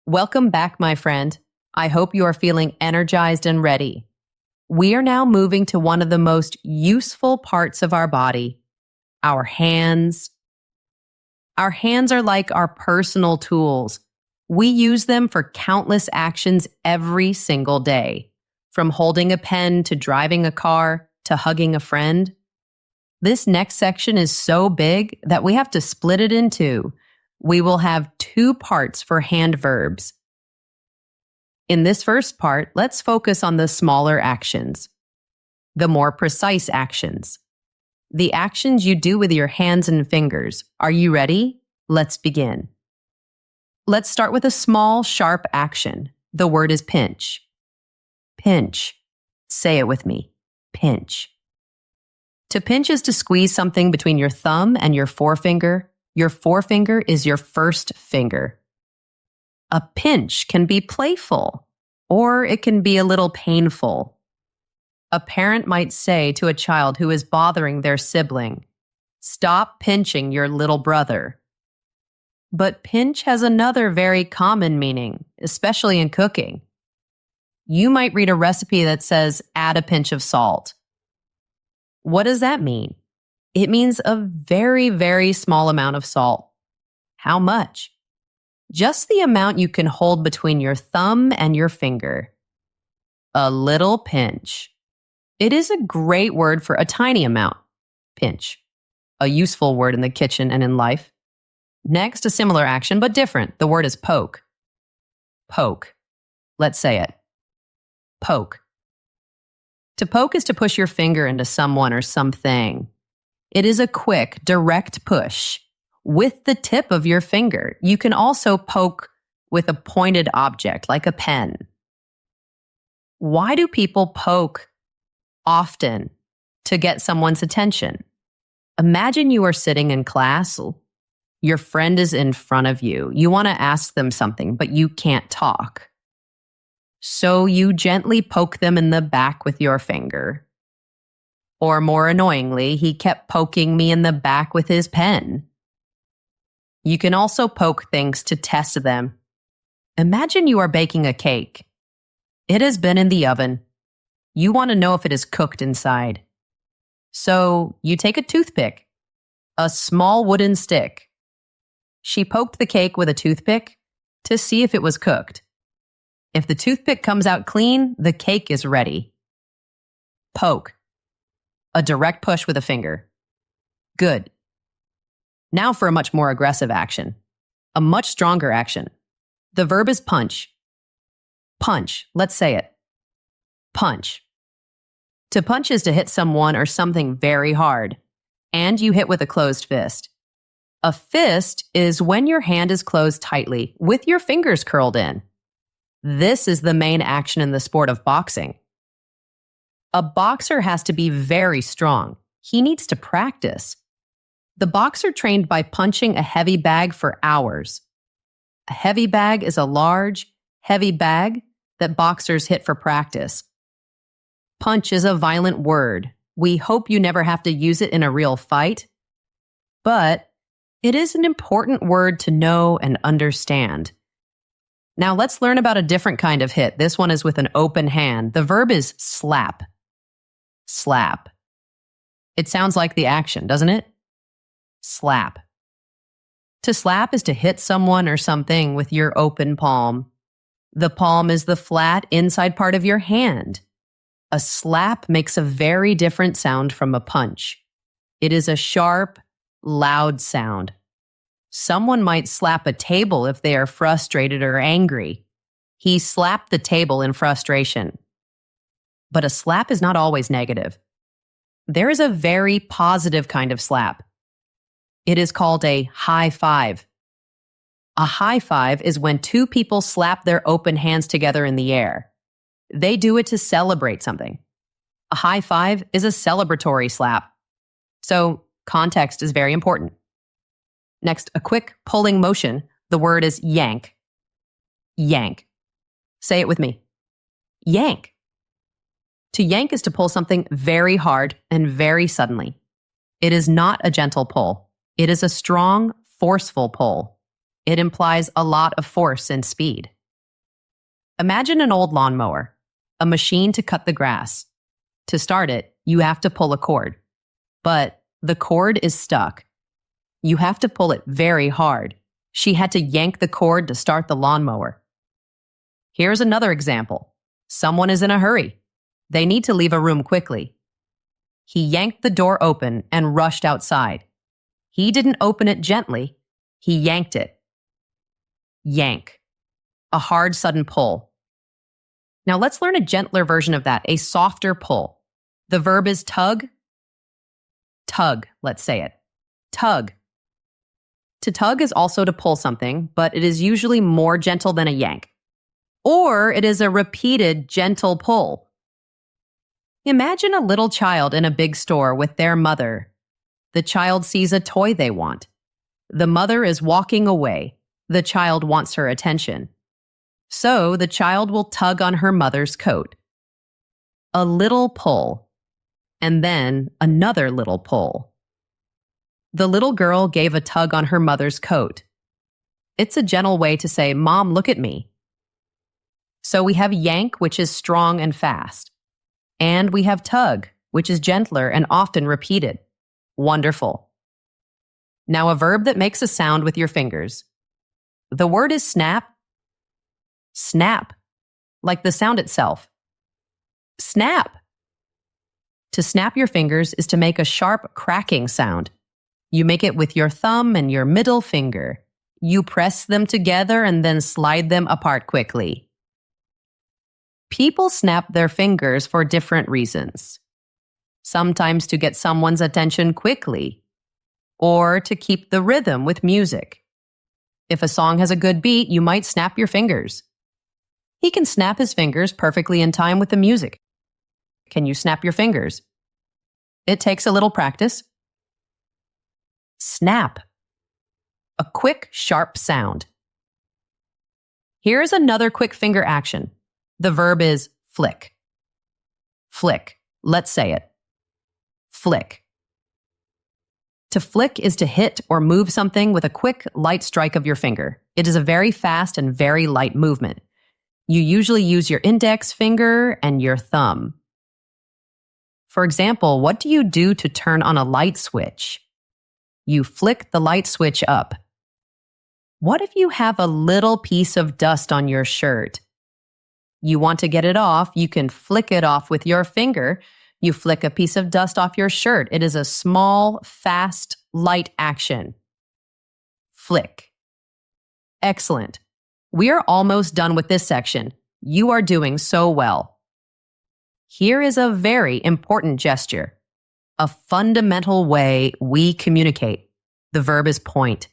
Welcome back, my friend. I hope you are feeling energized and ready. We are now moving to one of the most useful parts of our body, our hands. Our hands are like our personal tools. We use them for countless actions every single day, from holding a pen to driving a car to hugging a friend. This next section is so big that we have to split it in 2. We will have 2 parts for hand verbs. In this first part, let's focus on the smaller actions, the more precise actions, the actions you do with your hands and fingers. Are you ready? Let's begin. Let's start with a small, sharp action. The word is pinch. Pinch. Say it with me. Pinch. To pinch is to squeeze something between your thumb and your forefinger. Your forefinger is your first finger. A pinch can be playful, or it can be a little painful. A parent might say to a child who is bothering their sibling, "Stop pinching your little brother." But pinch has another very common meaning, especially in cooking. You might read a recipe that says, "Add a pinch of salt." What does that mean? It means a very, very small amount of salt. How much? Just the amount you can hold between your thumb and your finger. A little pinch. It is a great word for a tiny amount. Pinch. A useful word in the kitchen and in life. Next, a similar action, but different. The word is poke. Poke. Let's say it. Poke. To poke is to push your finger into someone or something. It is a quick, direct push with the tip of your finger. You can also poke with a pointed object like a pen. Why do people poke often? To get someone's attention. Imagine you are sitting in class. Your friend is in front of you. You want to ask them something, but you can't talk. So you gently poke them in the back with your finger. Or more annoyingly, he kept poking me in the back with his pen. You can also poke things to test them. Imagine you are baking a cake. It has been in the oven. You want to know if it is cooked inside. So you take a toothpick, a small wooden stick. She poked the cake with a toothpick to see if it was cooked. If the toothpick comes out clean, the cake is ready. Poke. A direct push with a finger. Good. Now for a much more aggressive action. a much stronger action. The verb is punch. Punch. Let's say it. Punch. To punch is to hit someone or something very hard, and you hit with a closed fist. A fist is when your hand is closed tightly with your fingers curled in. This is the main action in the sport of boxing. A boxer has to be very strong. He needs to practice. The boxer trained by punching a heavy bag for hours. A heavy bag is a large, heavy bag that boxers hit for practice. Punch is a violent word. We hope you never have to use it in a real fight. But it is an important word to know and understand. Now let's learn about a different kind of hit. This one is with an open hand. The verb is slap. Slap. It sounds like the action, doesn't it? Slap. To slap is to hit someone or something with your open palm. The palm is the flat inside part of your hand. A slap makes a very different sound from a punch. It is a sharp, loud sound. Someone might slap a table if they are frustrated or angry. He slapped the table in frustration. But a slap is not always negative. There is a very positive kind of slap. It is called a high five. A high five is when two people slap their open hands together in the air. They do it to celebrate something. A high five is a celebratory slap. So, context is very important. Next, a quick pulling motion. The word is yank. Yank. Say it with me. Yank. To yank is to pull something very hard and very suddenly. It is not a gentle pull. It is a strong, forceful pull. It implies a lot of force and speed. Imagine an old lawnmower, a machine to cut the grass. To start it, you have to pull a cord. But the cord is stuck. You have to pull it very hard. She had to yank the cord to start the lawnmower. Here's another example. Someone is in a hurry. They need to leave a room quickly. He yanked the door open and rushed outside. He didn't open it gently. He yanked it. Yank. A hard, sudden pull. Now let's learn a gentler version of that, a softer pull. The verb is tug. Tug, let's say it. Tug. To tug is also to pull something, but it is usually more gentle than a yank. Or it is a repeated, gentle pull. Imagine a little child in a big store with their mother. The child sees a toy they want. The mother is walking away. The child wants her attention. So the child will tug on her mother's coat. A little pull. And then another little pull. The little girl gave a tug on her mother's coat. It's a gentle way to say, "Mom, look at me." So we have yank, which is strong and fast. And we have tug, which is gentler and often repeated. Wonderful. Now a verb that makes a sound with your fingers. The word is snap. Snap, like the sound itself. Snap. To snap your fingers is to make a sharp cracking sound. You make it with your thumb and your middle finger. You press them together and then slide them apart quickly. People snap their fingers for different reasons. Sometimes to get someone's attention quickly, or to keep the rhythm with music. If a song has a good beat, you might snap your fingers. He can snap his fingers perfectly in time with the music. Can you snap your fingers? It takes a little practice. Snap. A quick, sharp sound. Here's another quick finger action. The verb is flick. Flick. Let's say it. Flick. To flick is to hit or move something with a quick, light strike of your finger. It is a very fast and very light movement. You usually use your index finger and your thumb. For example, what do you do to turn on a light switch? You flick the light switch up. What if you have a little piece of dust on your shirt? You want to get it off, you can flick it off with your finger. You flick a piece of dust off your shirt. It is a small, fast, light action. Flick. Excellent. We are almost done with this section. You are doing so well. Here is a very important gesture, a fundamental way we communicate. The verb is point.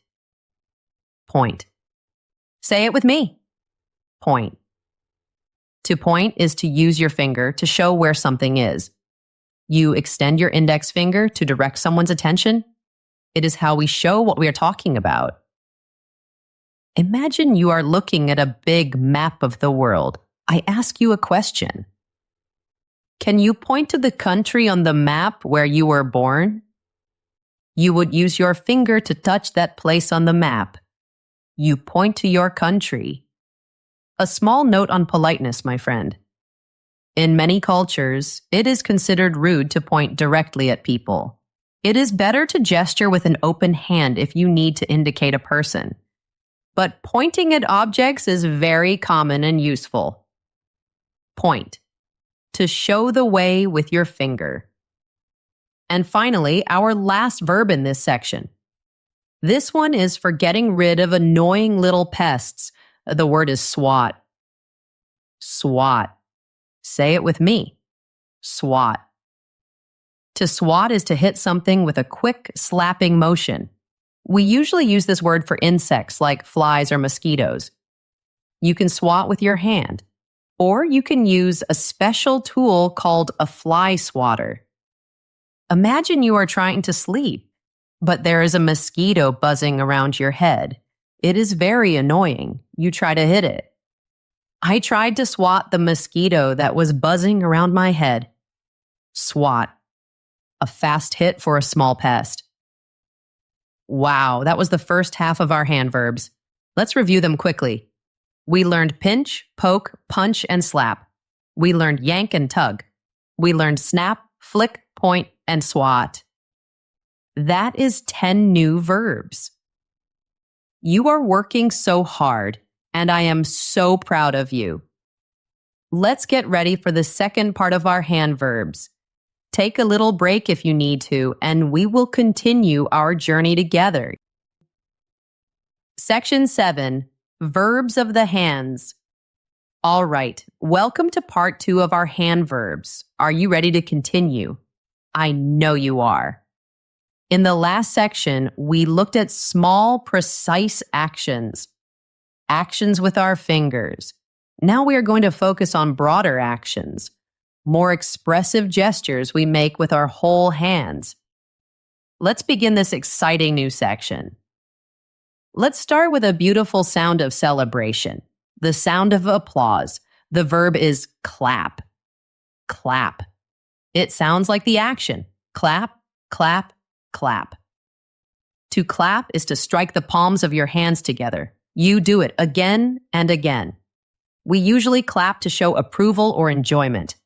Point. Say it with me. Point. To point is to use your finger to show where something is. You extend your index finger to direct someone's attention. It is how we show what we are talking about. Imagine you are looking at a big map of the world. I ask you a question. Can you point to the country on the map where you were born? You would use your finger to touch that place on the map. You point to your country. A small note on politeness, my friend. In many cultures, it is considered rude to point directly at people. It is better to gesture with an open hand if you need to indicate a person. But pointing at objects is very common and useful. Point. To show the way with your finger. And finally, our last verb in this section. This one is for getting rid of annoying little pests. The word is swat. Swat. Say it with me. Swat. To swat is to hit something with a quick slapping motion. We usually use this word for insects like flies or mosquitoes. You can swat with your hand, or you can use a special tool called a fly swatter. Imagine you are trying to sleep, but there is a mosquito buzzing around your head. It is very annoying. You try to hit it. I tried to swat the mosquito that was buzzing around my head. Swat. A fast hit for a small pest. Wow, that was the first half of our hand verbs. Let's review them quickly. We learned pinch, poke, punch, and slap. We learned yank and tug. We learned snap, flick, point, and swat. That is 10 new verbs. You are working so hard, and I am so proud of you. Let's get ready for the second part of our hand verbs. Take a little break if you need to, and we will continue our journey together. Section 7, Verbs of the Hands. All right, welcome to part 2 of our hand verbs. Are you ready to continue? I know you are. In the last section, we looked at small, precise actions. Actions with our fingers. Now we are going to focus on broader actions. More expressive gestures we make with our whole hands. Let's begin this exciting new section. Let's start with a beautiful sound of celebration, the sound of applause. The verb is clap. Clap. It sounds like the action. Clap, clap, clap. To clap is to strike the palms of your hands together. You do it again and again. We usually clap to show approval or enjoyment.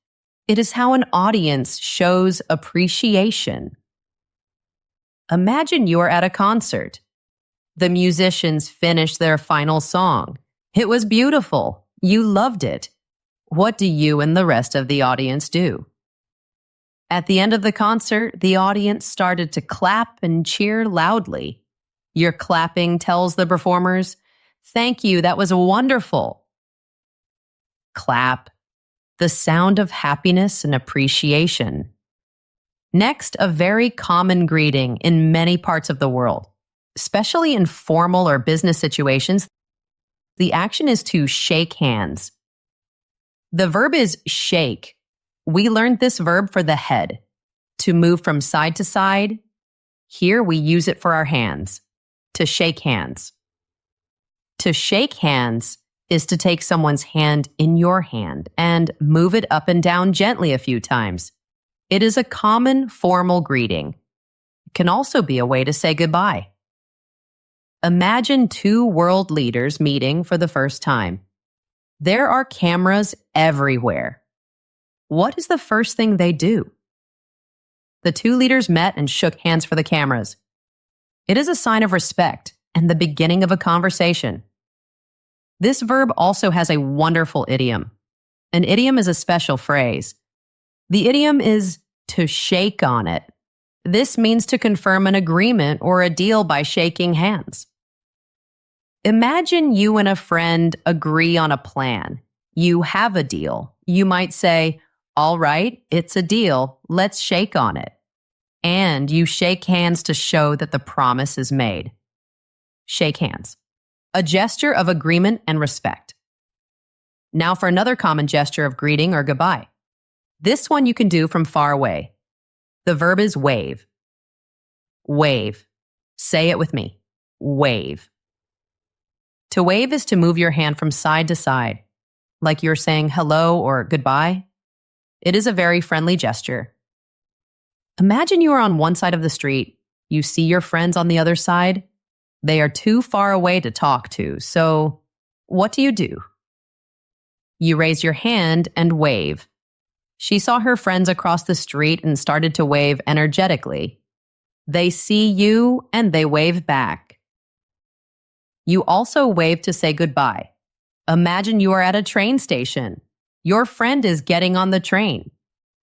It is how an audience shows appreciation. Imagine you're at a concert. The musicians finished their final song. It was beautiful. You loved it. What do you and the rest of the audience do? At the end of the concert, the audience started to clap and cheer loudly. Your clapping tells the performers, "Thank you, that was wonderful." Clap. The sound of happiness and appreciation. Next, a very common greeting in many parts of the world, especially in formal or business situations. The action is to shake hands. The verb is shake. We learned this verb for the head, to move from side to side. Here we use it for our hands, to shake hands. To shake hands is to take someone's hand in your hand and move it up and down gently a few times. It is a common formal greeting. It can also be a way to say goodbye. Imagine 2 world leaders meeting for the first time. There are cameras everywhere. What is the first thing they do? The 2 leaders met and shook hands for the cameras. It is a sign of respect and the beginning of a conversation. This verb also has a wonderful idiom. An idiom is a special phrase. The idiom is to shake on it. This means to confirm an agreement or a deal by shaking hands. Imagine you and a friend agree on a plan. You have a deal. You might say, "All right, it's a deal. Let's shake on it." And you shake hands to show that the promise is made. Shake hands. A gesture of agreement and respect. Now for another common gesture of greeting or goodbye. This one you can do from far away. The verb is wave. Wave. Say it with me. Wave. To wave is to move your hand from side to side, like you're saying hello or goodbye. It is a very friendly gesture. Imagine you are on one side of the street. You see your friends on the other side. They are too far away to talk to, so what do? You raise your hand and wave. She saw her friends across the street and started to wave energetically. They see you and they wave back. You also wave to say goodbye. Imagine you are at a train station. Your friend is getting on the train.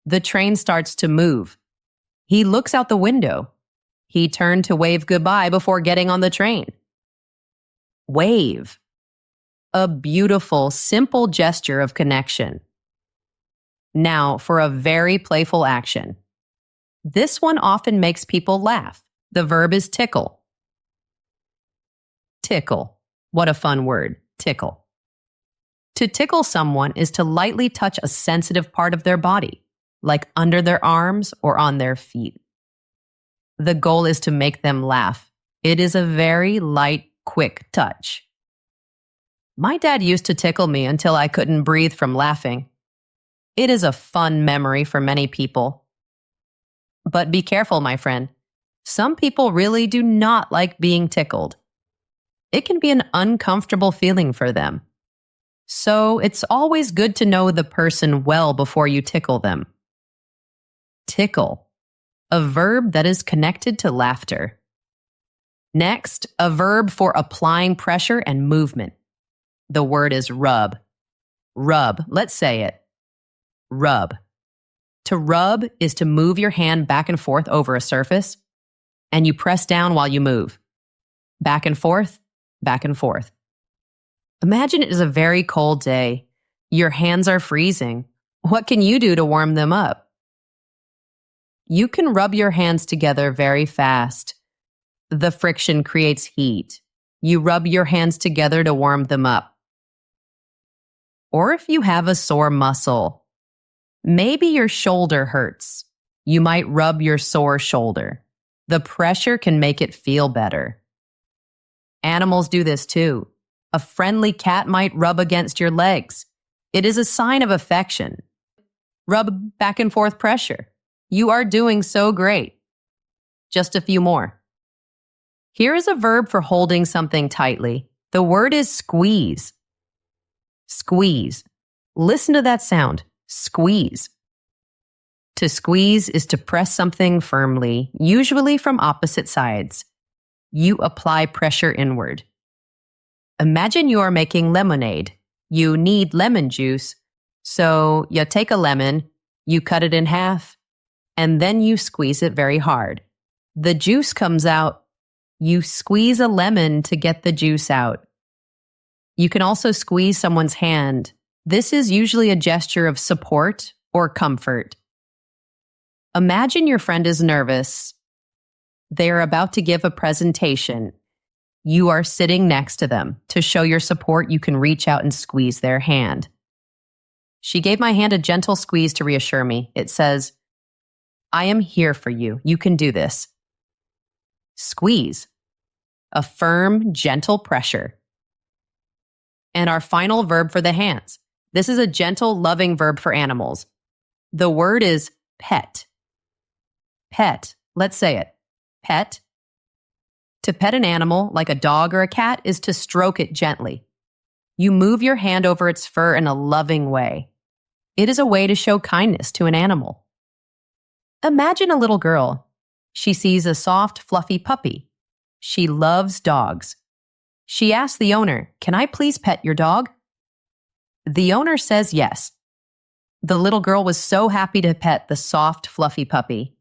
The train starts to move. He looks out the window. He turned to wave goodbye before getting on the train. Wave. A beautiful, simple gesture of connection. Now for a very playful action. This one often makes people laugh. The verb is tickle. Tickle. What a fun word, tickle. To tickle someone is to lightly touch a sensitive part of their body, like under their arms or on their feet. The goal is to make them laugh. It is a very light, quick touch. My dad used to tickle me until I couldn't breathe from laughing. It is a fun memory for many people. But be careful, my friend. Some people really do not like being tickled. It can be an uncomfortable feeling for them. So it's always good to know the person well before you tickle them. Tickle. A verb that is connected to laughter. Next, a verb for applying pressure and movement. The word is rub. Rub. Let's say it. Rub. To rub is to move your hand back and forth over a surface, and you press down while you move. Back and forth, back and forth. Imagine it is a very cold day. Your hands are freezing. What can you do to warm them up? You can rub your hands together very fast. The friction creates heat. You rub your hands together to warm them up. Or if you have a sore muscle, maybe your shoulder hurts. You might rub your sore shoulder. The pressure can make it feel better. Animals do this too. A friendly cat might rub against your legs. It is a sign of affection. Rub back and forth pressure. You are doing so great. Just a few more. Here is a verb for holding something tightly. The word is squeeze. Squeeze. Listen to that sound. Squeeze. To squeeze is to press something firmly, usually from opposite sides. You apply pressure inward. Imagine you are making lemonade. You need lemon juice, so you take a lemon, you cut it in half, and then you squeeze it very hard. The juice comes out. You squeeze a lemon to get the juice out. You can also squeeze someone's hand. This is usually a gesture of support or comfort. Imagine your friend is nervous. They are about to give a presentation. You are sitting next to them. To show your support, you can reach out and squeeze their hand. She gave my hand a gentle squeeze to reassure me. It says, "I am here for you. You can do this." Squeeze. A firm, gentle pressure. And our final verb for the hands. This is a gentle, loving verb for animals. The word is pet. Pet. Let's say it. Pet. To pet an animal, like a dog or a cat, is to stroke it gently. You move your hand over its fur in a loving way. It is a way to show kindness to an animal. Imagine a little girl. She sees a soft, fluffy puppy. She loves dogs. She asks the owner, "Can I please pet your dog?" The owner says yes. The little girl was so happy to pet the soft, fluffy puppy.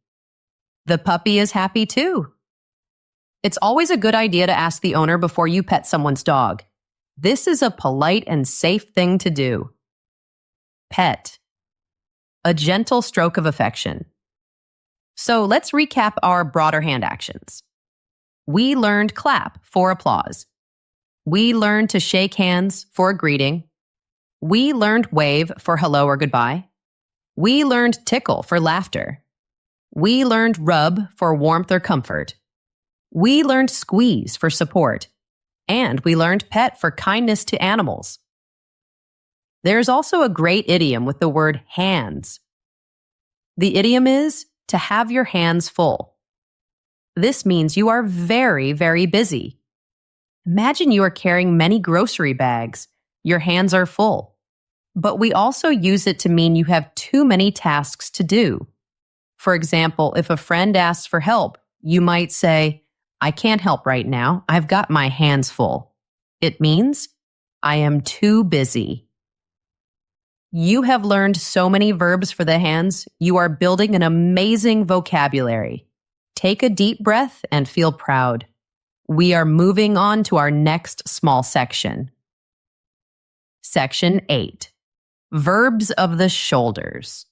The puppy is happy too. It's always a good idea to ask the owner before you pet someone's dog. This is a polite and safe thing to do. Pet. A gentle stroke of affection. So let's recap our broader hand actions. We learned clap for applause. We learned to shake hands for a greeting. We learned wave for hello or goodbye. We learned tickle for laughter. We learned rub for warmth or comfort. We learned squeeze for support. And we learned pet for kindness to animals. There's also a great idiom with the word hands. The idiom is to have your hands full. This means you are very, very busy. Imagine you are carrying many grocery bags. Your hands are full. But we also use it to mean you have too many tasks to do. For example, if a friend asks for help, you might say, I can't help right now. I've got my hands full. It means I am too busy. You have learned so many verbs for the hands. You are building an amazing vocabulary. Take a deep breath and feel proud. We are moving on to our next small section. Section 8. Verbs of the shoulders.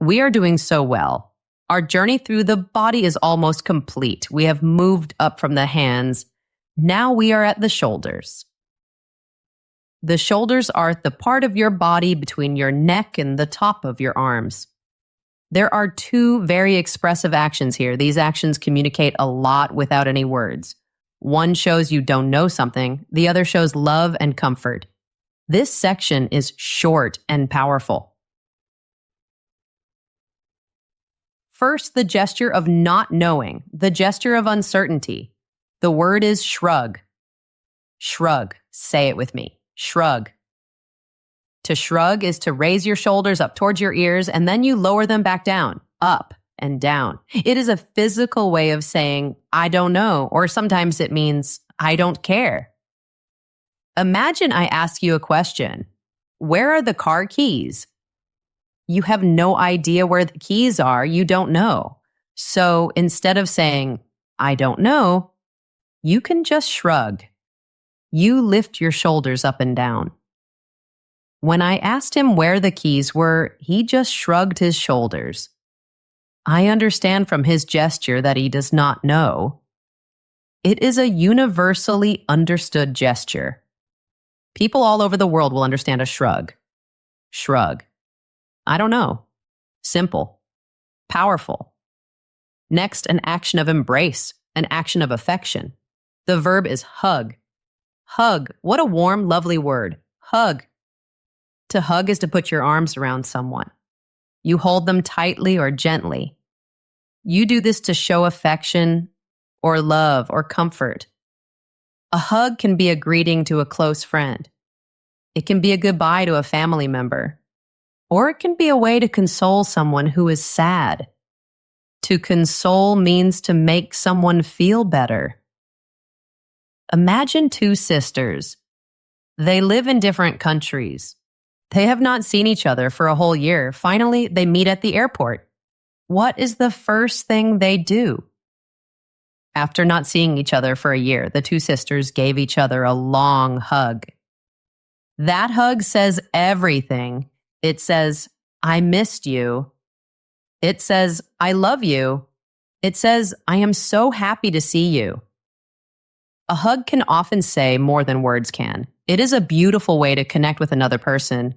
We are doing so well. Our journey through the body is almost complete. We have moved up from the hands. Now we are at the shoulders. The shoulders are the part of your body between your neck and the top of your arms. There are two very expressive actions here. These actions communicate a lot without any words. One shows you don't know something. The other shows love and comfort. This section is short and powerful. First, the gesture of not knowing, the gesture of uncertainty. The word is shrug. Shrug. Say it with me. Shrug. To shrug is to raise your shoulders up towards your ears and then you lower them back down, up and down. It is a physical way of saying, I don't know, or sometimes it means, I don't care. Imagine I ask you a question. Where are the car keys? You have no idea where the keys are. You don't know. So instead of saying, I don't know, you can just shrug. You lift your shoulders up and down. When I asked him where the keys were, he just shrugged his shoulders. I understand from his gesture that he does not know. It is a universally understood gesture. People all over the world will understand a shrug. Shrug. I don't know. Simple. Powerful. Next, an action of embrace, an action of affection. The verb is hug. Hug. What a warm, lovely word. Hug. To hug is to put your arms around someone. You hold them tightly or gently. You do this to show affection or love or comfort. A hug can be a greeting to a close friend. It can be a goodbye to a family member. Or it can be a way to console someone who is sad. To console means to make someone feel better. Imagine two sisters. They live in different countries. They have not seen each other for a whole year. Finally, they meet at the airport. What is the first thing they do? After not seeing each other for a year, the two sisters gave each other a long hug. That hug says everything. It says, I missed you. It says, I love you. It says, I am so happy to see you. A hug can often say more than words can. It is a beautiful way to connect with another person.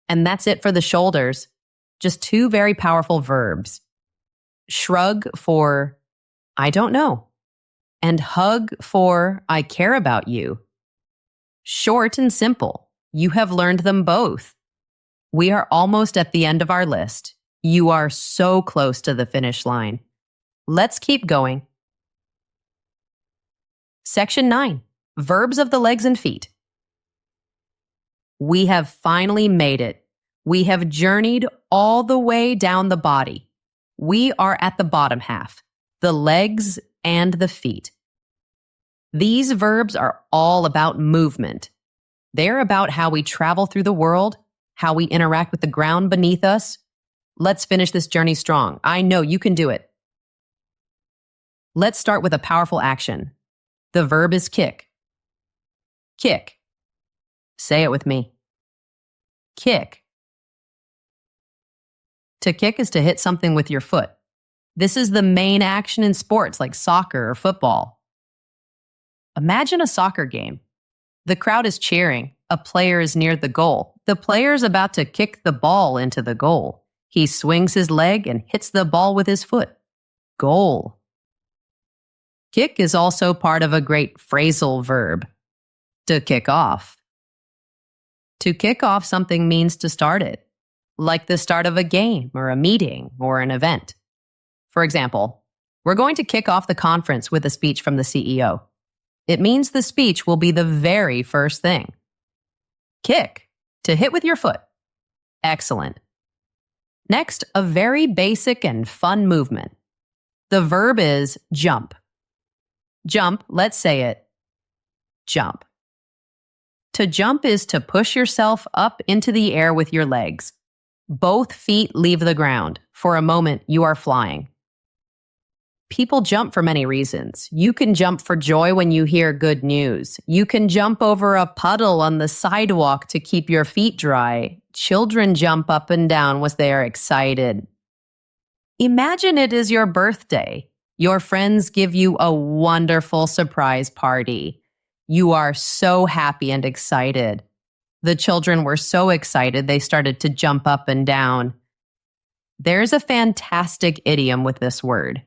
And that's it for the shoulders. Just two very powerful verbs. Shrug for, I don't know. And hug for, I care about you. Short and simple. You have learned them both. We are almost at the end of our list. You are so close to the finish line. Let's keep going. Section 9. Verbs of the legs and feet. We have finally made it. We have journeyed all the way down the body. We are at the bottom half, the legs and the feet. These verbs are all about movement. They're about how we travel through the world, how we interact with the ground beneath us. Let's finish this journey strong. I know you can do it. Let's start with a powerful action. The verb is kick. Kick. Say it with me. Kick. To kick is to hit something with your foot. This is the main action in sports like soccer or football. Imagine a soccer game. The crowd is cheering. A player is near the goal. The player is about to kick the ball into the goal. He swings his leg and hits the ball with his foot. Goal. Kick is also part of a great phrasal verb. To kick off. To kick off something means to start it, like the start of a game or a meeting or an event. For example, we're going to kick off the conference with a speech from the CEO. It means the speech will be the very first thing. Kick, to hit with your foot. Excellent. Next, a very basic and fun movement. The verb is jump. Jump, let's say it. Jump. To jump is to push yourself up into the air with your legs. Both feet leave the ground. For a moment, you are flying. People jump for many reasons. You can jump for joy when you hear good news. You can jump over a puddle on the sidewalk to keep your feet dry. Children jump up and down when they are excited. Imagine it is your birthday. Your friends give you a wonderful surprise party. You are so happy and excited. The children were so excited they started to jump up and down. There's a fantastic idiom with this word.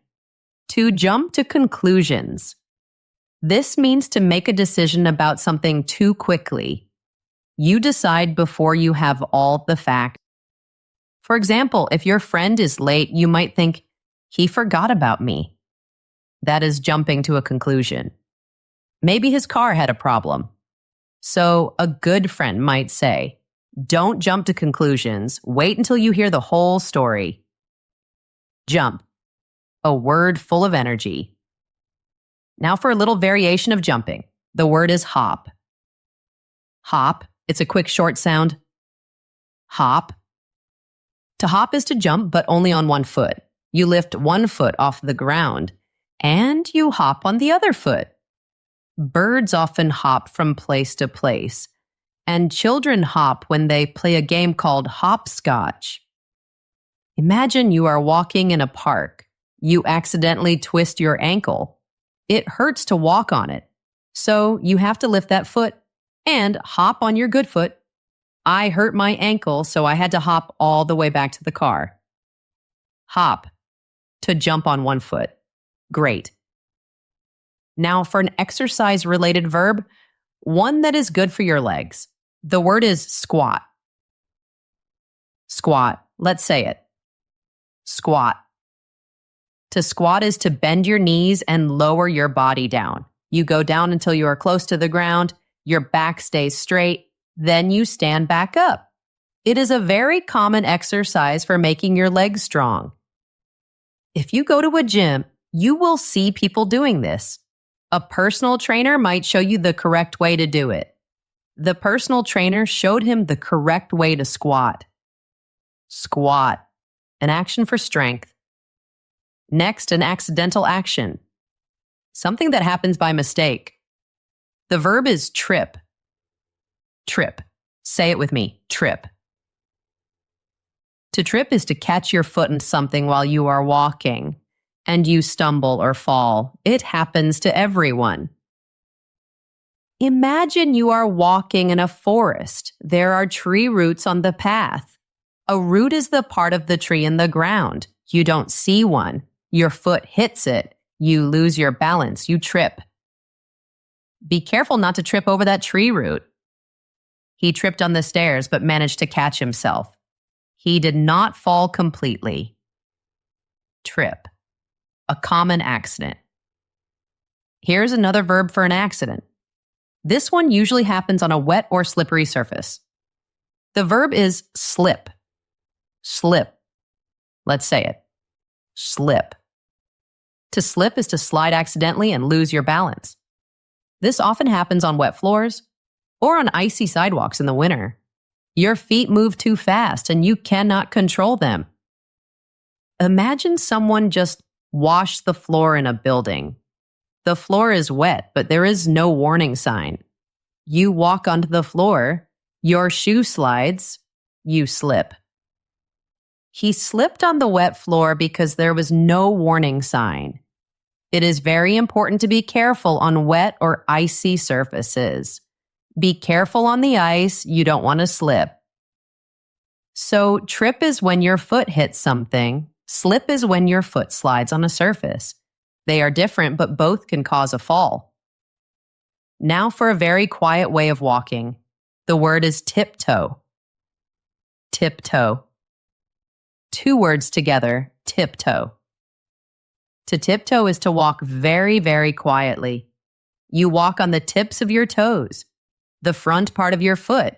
To jump to conclusions. This means to make a decision about something too quickly. You decide before you have all the facts. For example, if your friend is late, you might think, he forgot about me. That is jumping to a conclusion. Maybe his car had a problem. So a good friend might say, don't jump to conclusions. Wait until you hear the whole story. Jump. A word full of energy. Now for a little variation of jumping. The word is hop. Hop, it's a quick short sound. Hop. To hop is to jump, but only on one foot. You lift one foot off the ground, and you hop on the other foot. Birds often hop from place to place, and children hop when they play a game called hopscotch. Imagine you are walking in a park. You accidentally twist your ankle. It hurts to walk on it. So you have to lift that foot and hop on your good foot. I hurt my ankle, so I had to hop all the way back to the car. Hop, to jump on one foot. Great. Now for an exercise-related verb, one that is good for your legs. The word is squat. Squat, let's say it. Squat. To squat is to bend your knees and lower your body down. You go down until you are close to the ground, your back stays straight, then you stand back up. It is a very common exercise for making your legs strong. If you go to a gym, you will see people doing this. A personal trainer might show you the correct way to do it. The personal trainer showed him the correct way to squat. Squat, an action for strength. Next, an accidental action. Something that happens by mistake. The verb is trip. Trip. Say it with me. Trip. To trip is to catch your foot in something while you are walking, and you stumble or fall. It happens to everyone. Imagine you are walking in a forest. There are tree roots on the path. A root is the part of the tree in the ground. You don't see one. Your foot hits it. You lose your balance. You trip. Be careful not to trip over that tree root. He tripped on the stairs but managed to catch himself. He did not fall completely. Trip. A common accident. Here's another verb for an accident. This one usually happens on a wet or slippery surface. The verb is slip. Slip. Let's say it. Slip. To slip is to slide accidentally and lose your balance. This often happens on wet floors or on icy sidewalks in the winter. Your feet move too fast and you cannot control them. Imagine someone just wash the floor in a building. The floor is wet, but there is no warning sign. You walk onto the floor, your shoe slides, you slip. He slipped on the wet floor because there was no warning sign. It is very important to be careful on wet or icy surfaces. Be careful on the ice, you don't want to slip. So, trip is when your foot hits something. Slip is when your foot slides on a surface. They are different, but both can cause a fall. Now for a very quiet way of walking. The word is tiptoe. Tiptoe. 2 words together, tiptoe. To tiptoe is to walk very, very quietly. You walk on the tips of your toes, the front part of your foot.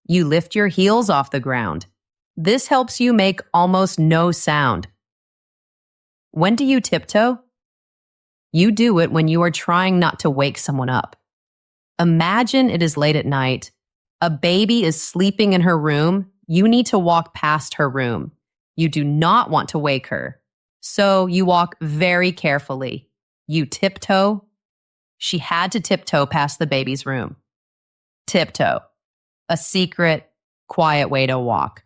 You lift your heels off the ground. This helps you make almost no sound. When do you tiptoe? You do it when you are trying not to wake someone up. Imagine it is late at night. A baby is sleeping in her room. You need to walk past her room. You do not want to wake her. So you walk very carefully. You tiptoe. She had to tiptoe past the baby's room. Tiptoe. A secret, quiet way to walk.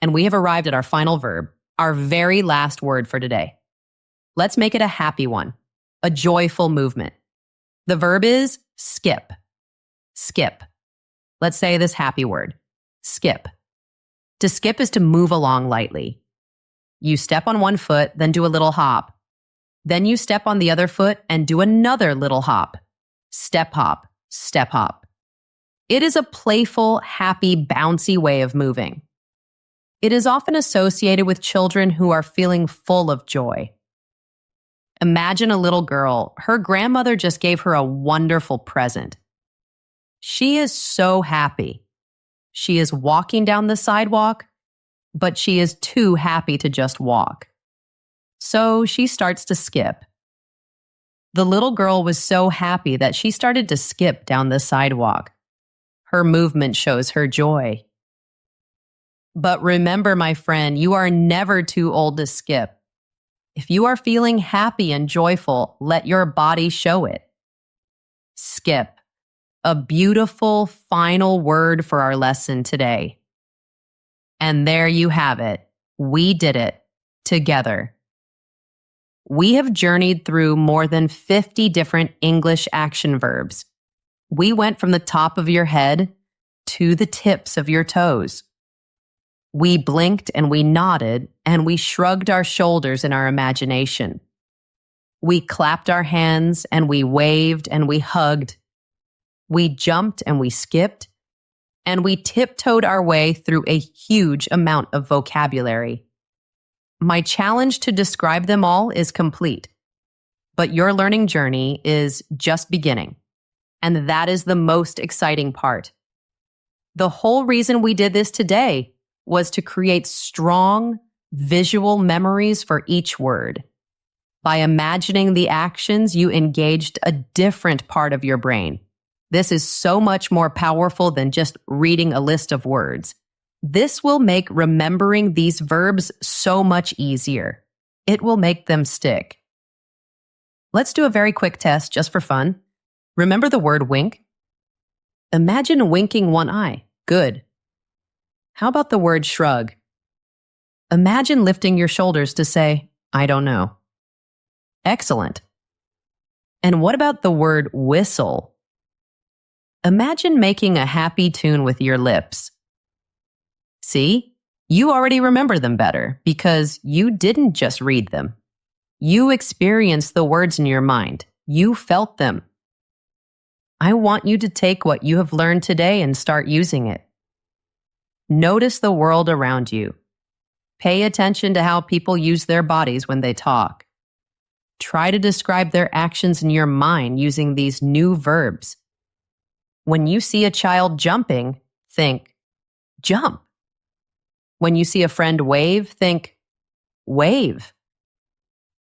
And we have arrived at our final verb, our very last word for today. Let's make it a happy one, a joyful movement. The verb is skip. Skip. Let's say this happy word, skip. To skip is to move along lightly. You step on one foot, then do a little hop. Then you step on the other foot and do another little hop. Step hop, step hop. It is a playful, happy, bouncy way of moving. It is often associated with children who are feeling full of joy. Imagine a little girl. Her grandmother just gave her a wonderful present. She is so happy. She is walking down the sidewalk, but she is too happy to just walk. So she starts to skip. The little girl was so happy that she started to skip down the sidewalk. Her movement shows her joy. But remember, my friend, you are never too old to skip. If you are feeling happy and joyful, let your body show it. Skip. A beautiful final word for our lesson today. And there you have it. We did it together. We have journeyed through more than 50 different English action verbs. We went from the top of your head to the tips of your toes. We blinked and we nodded and we shrugged our shoulders in our imagination. We clapped our hands and we waved and we hugged. We jumped and we skipped, and we tiptoed our way through a huge amount of vocabulary. My challenge to describe them all is complete, but your learning journey is just beginning, and that is the most exciting part. The whole reason we did this today was to create strong visual memories for each word. By imagining the actions, you engaged a different part of your brain. This is so much more powerful than just reading a list of words. This will make remembering these verbs so much easier. It will make them stick. Let's do a very quick test just for fun. Remember the word wink? Imagine winking one eye. Good. How about the word shrug? Imagine lifting your shoulders to say, I don't know. Excellent. And what about the word whistle? Imagine making a happy tune with your lips. See, you already remember them better because you didn't just read them. You experienced the words in your mind. You felt them. I want you to take what you have learned today and start using it. Notice the world around you. Pay attention to how people use their bodies when they talk. Try to describe their actions in your mind using these new verbs. When you see a child jumping, think, jump. When you see a friend wave, think, wave.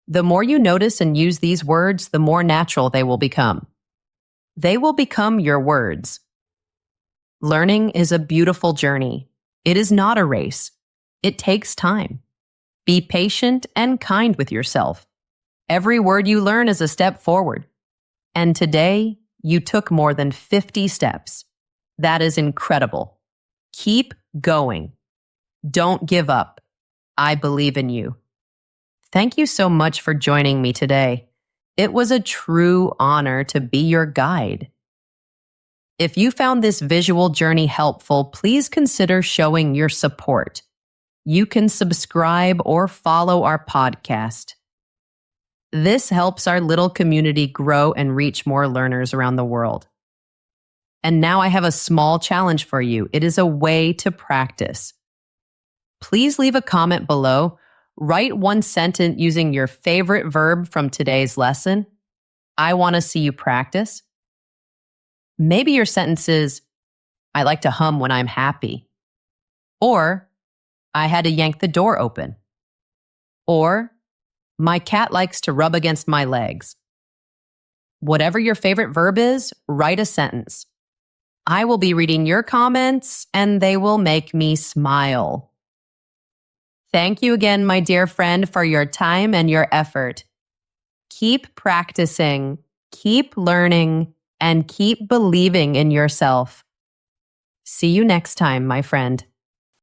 The more you notice and use these words, the more natural they will become. They will become your words. Learning is a beautiful journey. It is not a race. It takes time. Be patient and kind with yourself. Every word you learn is a step forward. And today, you took more than 50 steps. That is incredible. Keep going. Don't give up. I believe in you. Thank you so much for joining me today. It was a true honor to be your guide. If you found this visual journey helpful, please consider showing your support. You can subscribe or follow our podcast. This helps our little community grow and reach more learners around the world. And now I have a small challenge for you. It is a way to practice. Please leave a comment below. Write one sentence using your favorite verb from today's lesson. I want to see you practice. Maybe your sentence is, I like to hum when I'm happy. Or, I had to yank the door open. Or, my cat likes to rub against my legs. Whatever your favorite verb is, write a sentence. I will be reading your comments, and they will make me smile. Thank you again, my dear friend, for your time and your effort. Keep practicing, keep learning, and keep believing in yourself. See you next time, my friend.